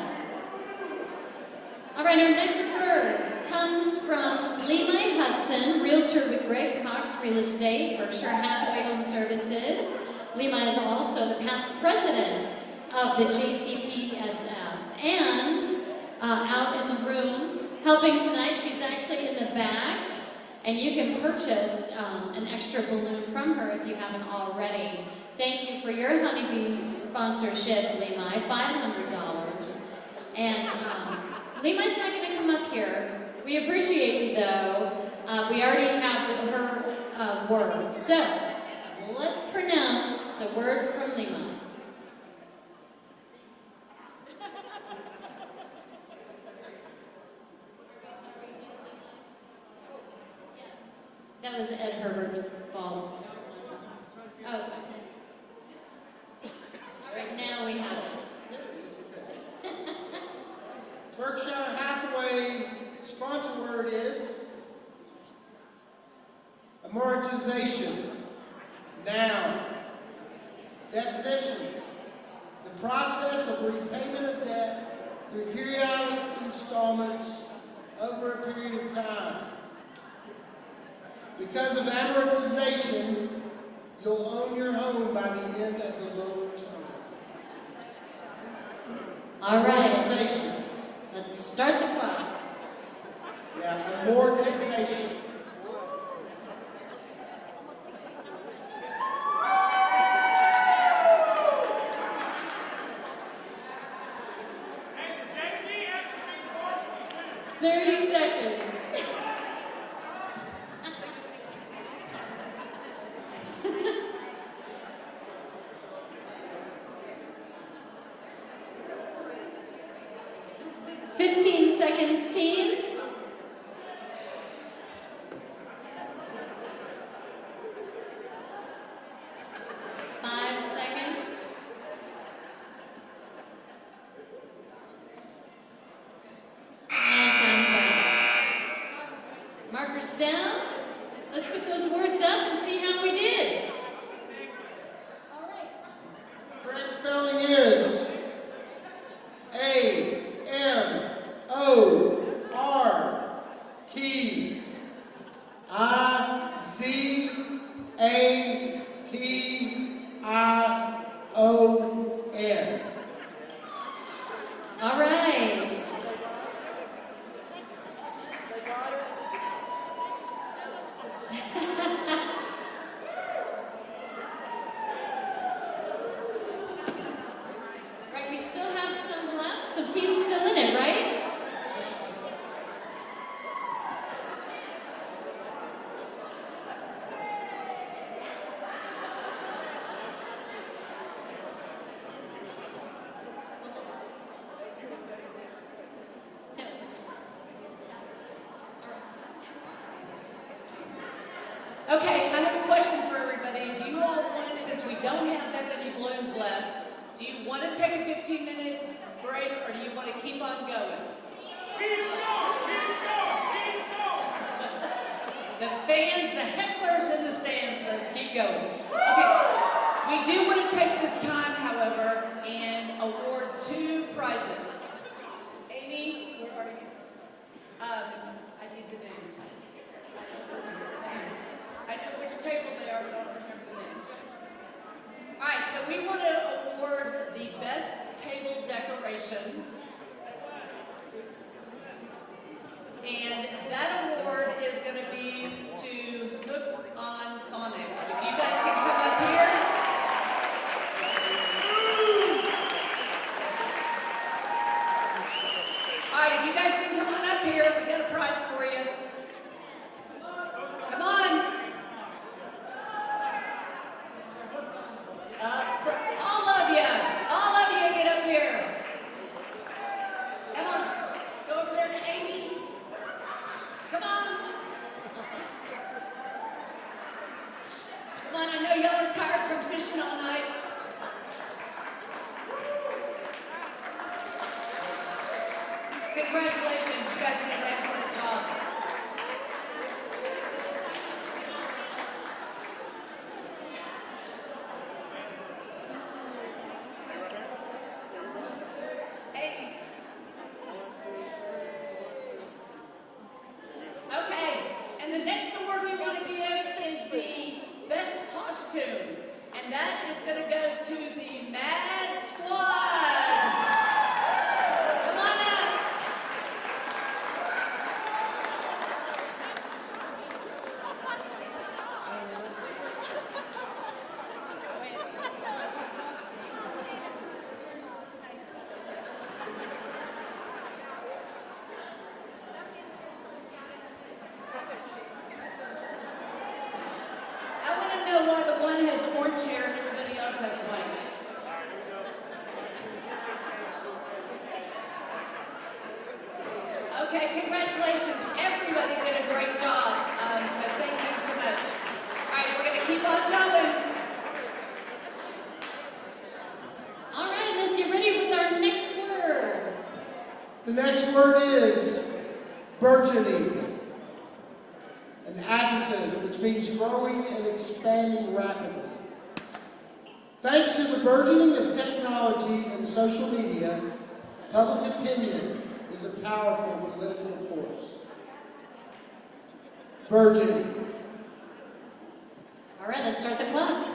All right, our next word comes from Lemai Hudson, realtor with Greg Cox Real Estate, Berkshire Hathaway Home Services. Lemai is also the past president of the JCPSF. And out in the room, helping tonight, she's actually in the back. And you can purchase an extra balloon from her if you haven't already. Thank you for your honeybee sponsorship, Lemai, $500. And Lemai's not going to come up here. We appreciate you, though. We already have her words. So let's pronounce the word from Lemai. That was Ed Herbert's ball. Oh. All right, now we have it. There it is, okay. Berkshire Hathaway sponsor word is amortization. Noun. Definition: the process of repayment of debt through periodic installments over a period of time. Because of amortization, you'll own your home by the end of the loan term. All right. Amortization. Let's start the clock. Yeah, amortization. Hey, JD has to be varsity too. 30 seconds. 15 seconds, teams. Five seconds. And time's up. Markers down. Let's put those words up and see how we did. All right. Correct spelling is A-M-O-R-T-I-Z-A-T-I-O-N. All right. Right, we still have some left, some teams still in it, right? Okay, I have a question for everybody. Do you all want, since we don't have that many balloons left, do you want to take a 15-minute break or do you want to keep on going? Keep going, keep going, keep going. The fans, the hecklers in the stands says keep going. Okay, we do want to take this time, however, and award 2 prizes. Amy, where are you? I need the names. I know which table they are, but I don't remember the names. All right, so we want to award the best table Spell-A-Bration. And that award is going to be to Hooked on Phonics. If you guys can come up here. All right, if you guys can come on up here, we got a prize for you. Come on. All of you get up here. Come on, go over there to Amy. Come on. Come on, I know y'all are tired from fishing all night. Congratulations, you guys did an excellent job. Hey. Okay, and the next award we want to give is the best costume, and that is going to go to the Mad Squad. Come on up. I want to know why the one has orange hair and everybody else has white. Okay, congratulations. Everybody did a great job. So thank you so much. All right, we're going to keep on going. All right, let's get ready with our next word. The next word is burgeoning, an adjective which means growing and expanding rapidly. Thanks to the burgeoning of technology and social media, public opinion is a powerful political force. Burgeoning. All right, let's start the clock.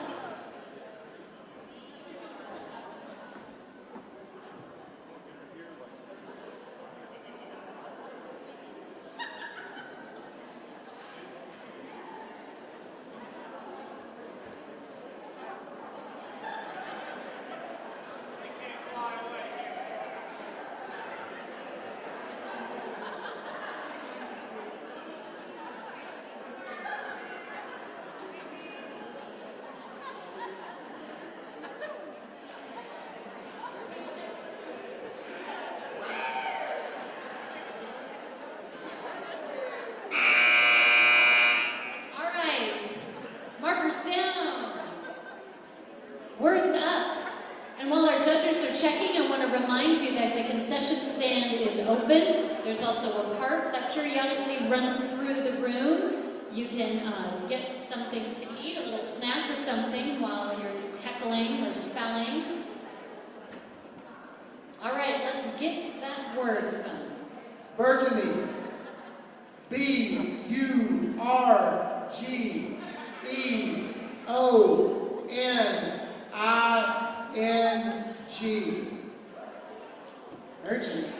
All right, markers down, words up. And while our judges are checking, I want to remind you that the concession stand is open. There's also a cart that periodically runs through the room. You can get something to eat, a little snack or something while you're heckling or spelling. All right, let's get that words done. Burgeoning. B-U-R-G-E-O-N-I-N-G. Burgeoning.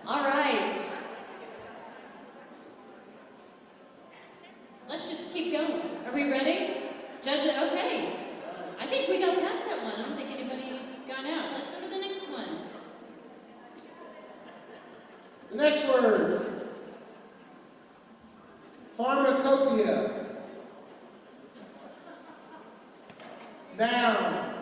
All right. Let's just keep going. Are we ready? Judge it. Okay. I think we got past that one. I don't think anybody got out. Let's go to the next one. The next word. Pharmacopoeia. Noun.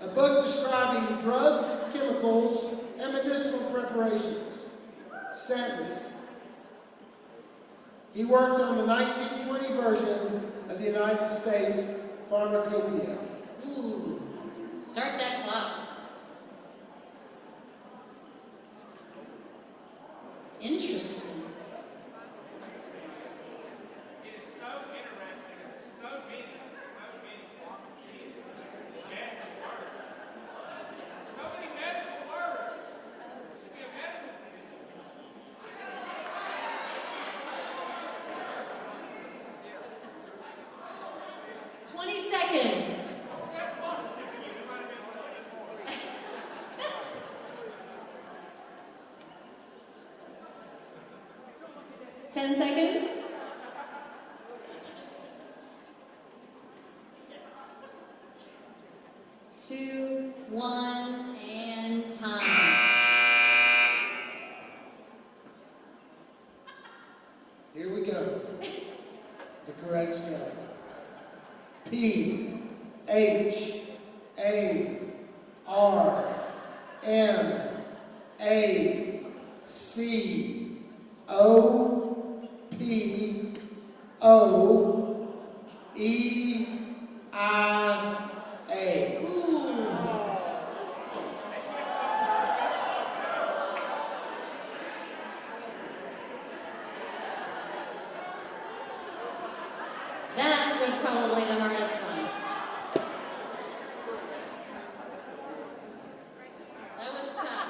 A book describing drugs, chemicals, and medicinal preparations. Sentence. He worked on the 1920 version of the United States Pharmacopoeia. Ooh. Start that clock. Interesting. It is so interesting, so many philosophies, medical words. So many medical words. It should be a medical thing. 20 seconds. That's sponsorship. 10 seconds. 2, 1, and time. Here we go. The correct spelling. P-H-A-R-M-A-C-O P-O-E-I-A. That was probably the hardest one. That was tough.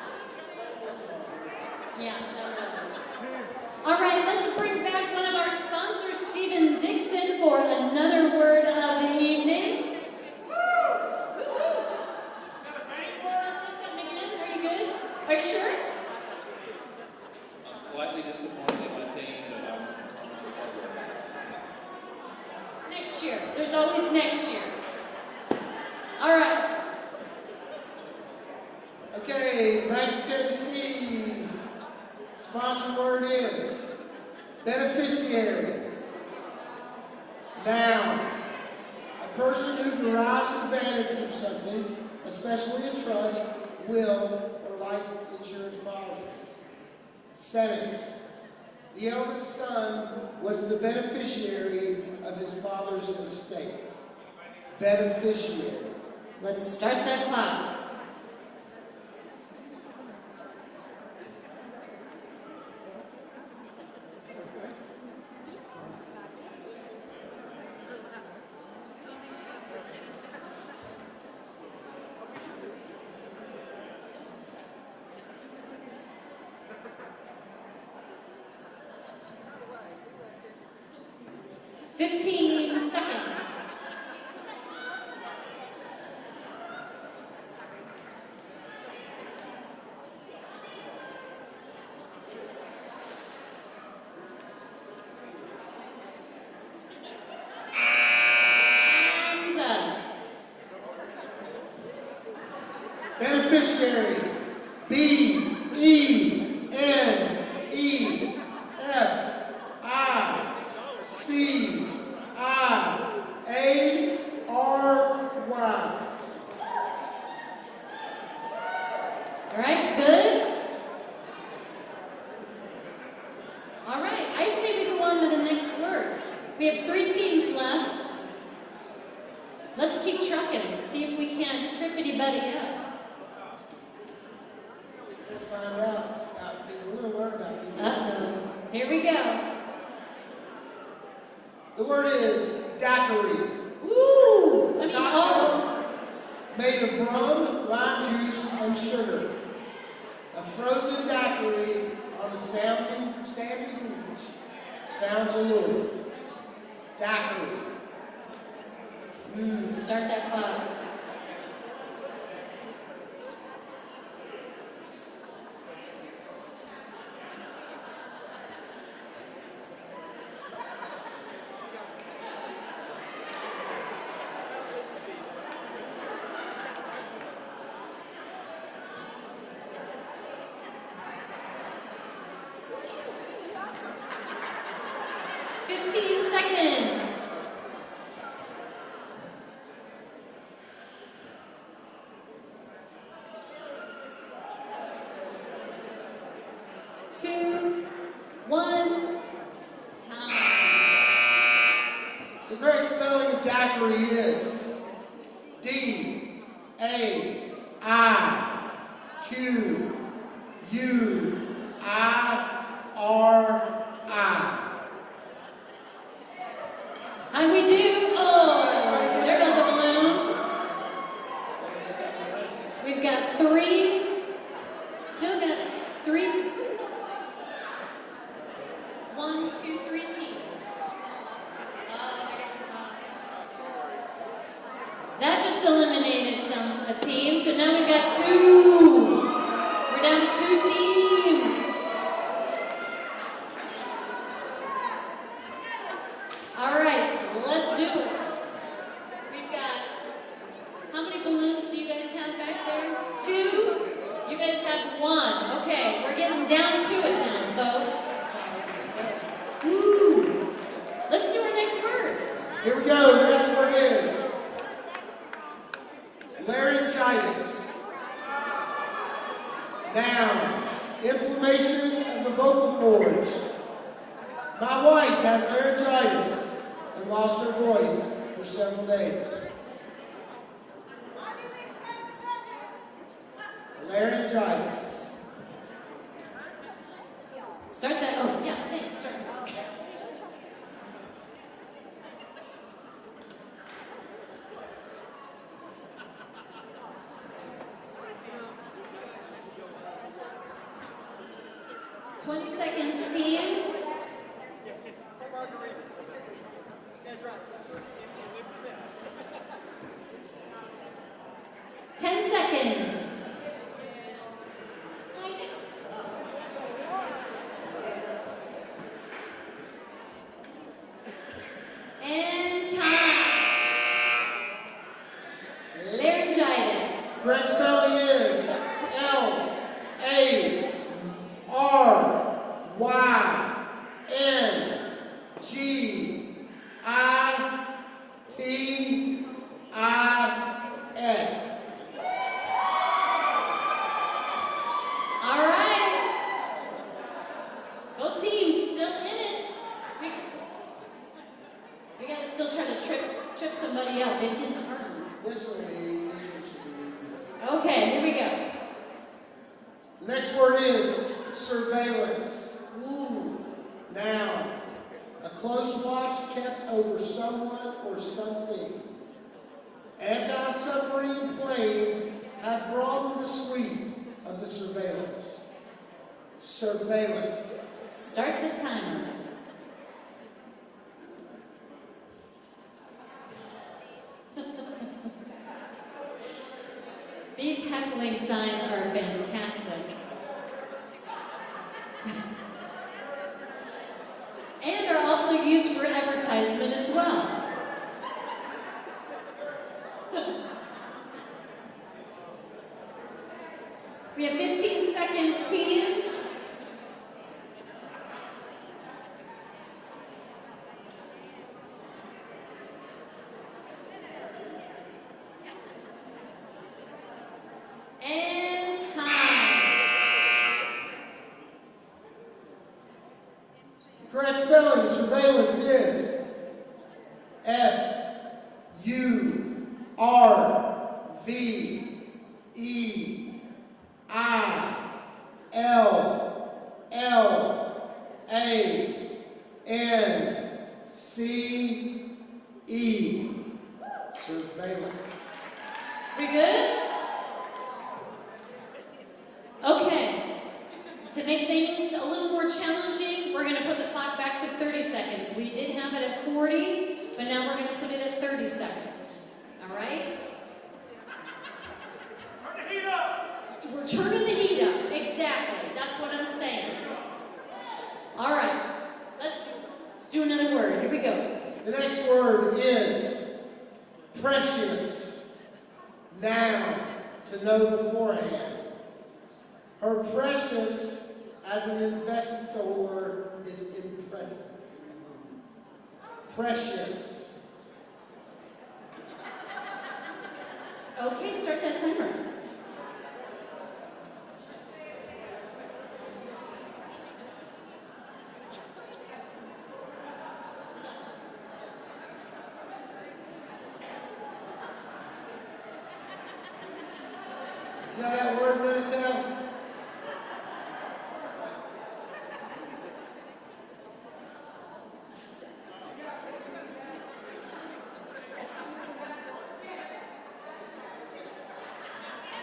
Yeah, that was. All right, let's bring back one of our sponsors, Stephen Dixon, for another word of the evening. Woo-hoo. You want to say something again? Are you good? Are you sure? I'm slightly disappointed in my team, but I'm Next year. There's always next year. All right. Okay, the Bank of Tennessee sponsor word is beneficiary. Noun, a person who derives advantage from something, especially a trust, will, or life insurance policy. Sentence, the eldest son was the beneficiary of his father's estate. Beneficiary. Let's start that clock. Fifteen seconds. Time's up. Beneficiary. B-E-N-E-F-I-C-I-A-R-Y. All right, good. All right, I say we go on to the next word. We have 3 teams left. Let's keep trucking, see if we can't trippity-buddy up. We'll find out about people. We're going to learn about people. Uh-oh, here we go. The word is daiquiri. Ooh, A I mean, cocktail made of rum, lime juice, and sugar. A frozen daiquiri on a sandy beach. Sounds alluring. Daiquiri. Start that clock. Fifteen seconds. Two, 1, time. The correct spelling of daiquiri is D-A-I-Q-U-I-R-I. How'd we do? Oh, there goes a balloon. We've got 3. Still got 3. 1, 2, 3 teams. That just eliminated a team, so now we've got 2. We're down to 2 teams. Spell-A-Bration of the vocal cords. My wife had laryngitis and lost her voice for several days. Laryngitis. Start that. Oh, yeah, thanks. Start. "20 seconds, teams. "10 seconds. And time. Laryngitis. Correct spelling is Laryngitis. All right. Both teams still in it. We gotta still try to trip somebody up. Maybe get the hard ones. This one should be easy. Okay, here we go. The next word is surveillance. Ooh. Now, a close watch kept over someone or something. Anti-submarine planes have broadened the sweep of the surveillance. Surveillance. Start the timer. These heckling signs are fantastic. And are also used for advertisement as well. We have 15 seconds, teams. And time. The correct spelling of surveillance is S-U-R-V-E-I-L-L-A-N-C-E. Surveillance. We good? Okay. To make things a little more challenging, we're going to put the clock back to 30 seconds. We did have it at 40, but now we're going to put it at 30 seconds. All right? Turn the heat up. We're turning the heat up. Exactly. That's what I'm saying. All right. Let's do another word. Here we go. The next word is prescience. Noun, to know beforehand. Her prescience as an investigator is impressive. Prescience. Okay, start that timer. You know that word, Minitel?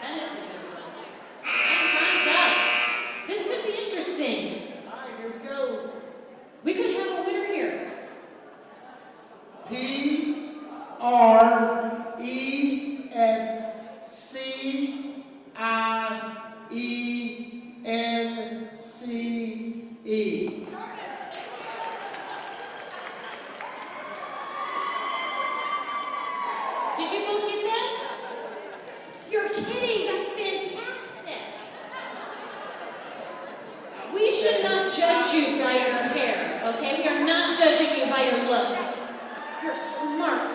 That is a good one. And time's up. This could be interesting. All right, here we go. We could have a winner here. Prescience. Did you both get that? You're kidding. That's fantastic. We should not judge you by your hair, okay? We are not judging you by your looks. You're smart.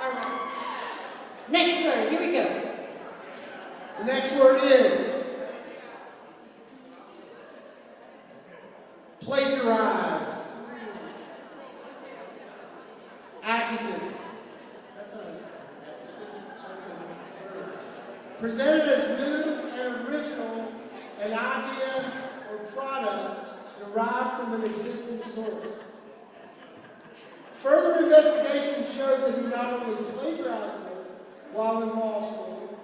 All right. Next word. Here we go. The next word is presented as new and original, an idea or product derived from an existing source. Further investigation showed that he not only plagiarized work while in law school,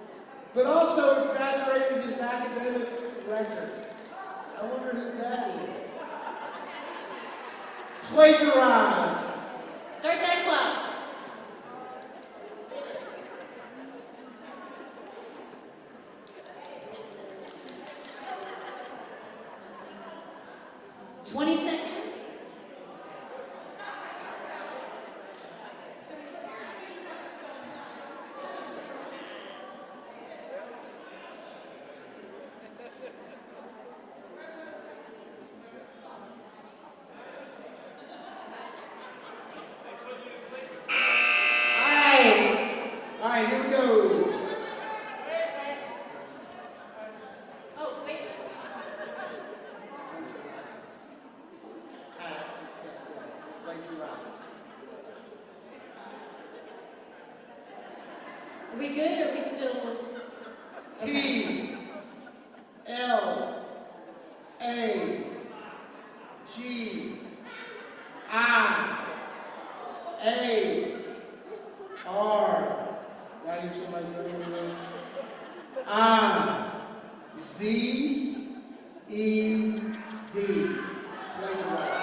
but also exaggerated his academic record. I wonder who that is. Plagiarized. Start that clock. 20 seconds. All right, here we go. Oh, wait. Plagiarized. Are we good? Or are we still? P L A G I A R. Now hear somebody doing it. I Z E D. Plagiarized.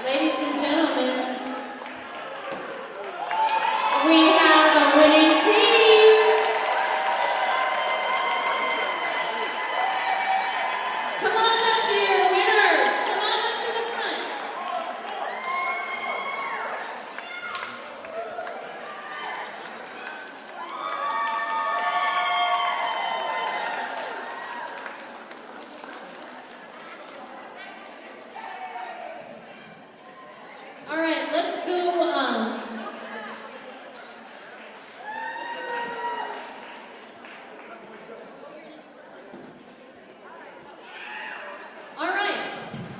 Ladies and gentlemen, we have a winning team. Come on up here, winners. Come on up to the front. All right, let's go. All right,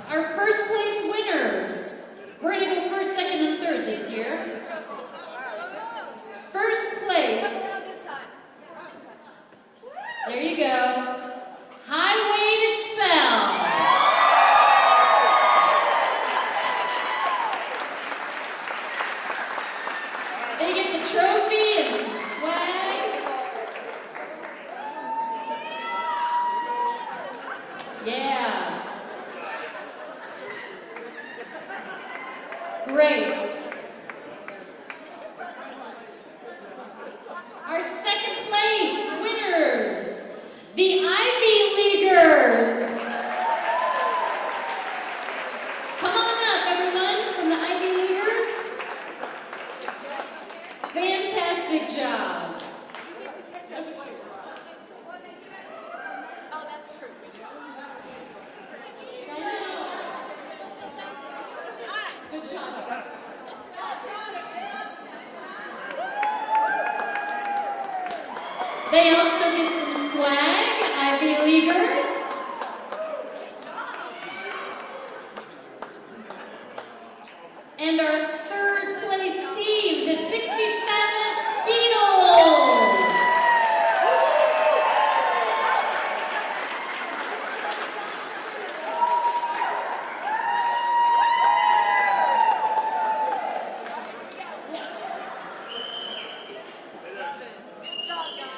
our first place winners. We're gonna go first, second, and third this year. First place. There you go. Highway to Spell. They get the trophy and some swag. Yeah. Great. Our second place winners, the Ivy Leaguers. Come on up, everyone, from the Ivy Leaguers. Fantastic job. Oh, that's true. I know. Good job. They also get some swag, Ivy Leaguers. And our third place team, the 67 Beatles. Good job, guys.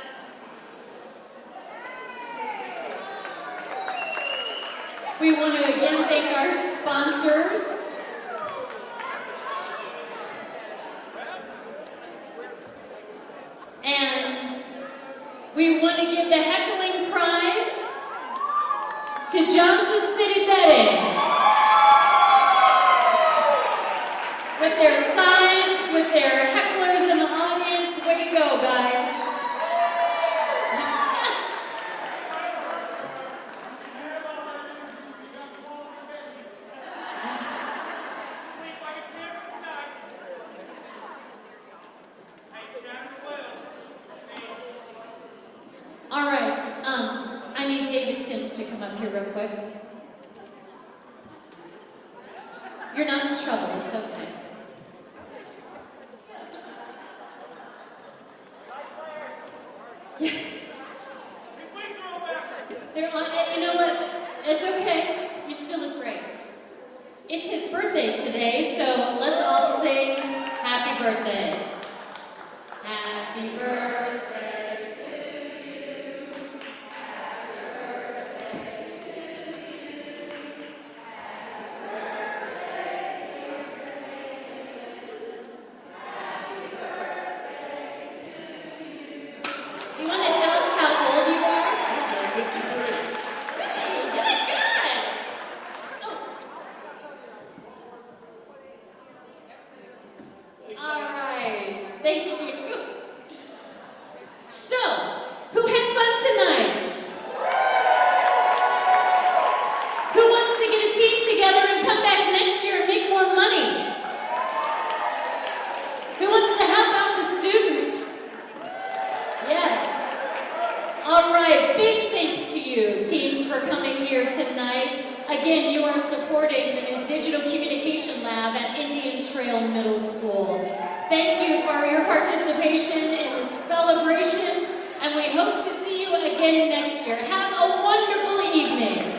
We want to again thank our sponsors. And we want to give the heckling prize to Johnson City Betting. With their signs, with their hecklers in the audience, way to go, guys. Sleep like a champ tonight. Hey, Jennifer Wells. All right, I need David Timms to come up here real quick. You're not in trouble, it's okay. They're on, you know what? It's okay. You still look great. It's his birthday today, so let's all sing happy birthday. Happy birthday to you. Happy birthday to you. Happy birthday, dear Happy birthday to you. Do you want to tell us how old you are? Thank you. So, who had fun tonight? Who wants to get a team together and come back next year and make more money? Who wants to help out the students? Yes. All right, big thanks to you, teams, for coming here tonight. Again, you are supporting the new Digital Communication Lab at Indian Trail Middle School. Thank you for your participation in the Spell-A-Bration, and we hope to see you again next year. Have a wonderful evening.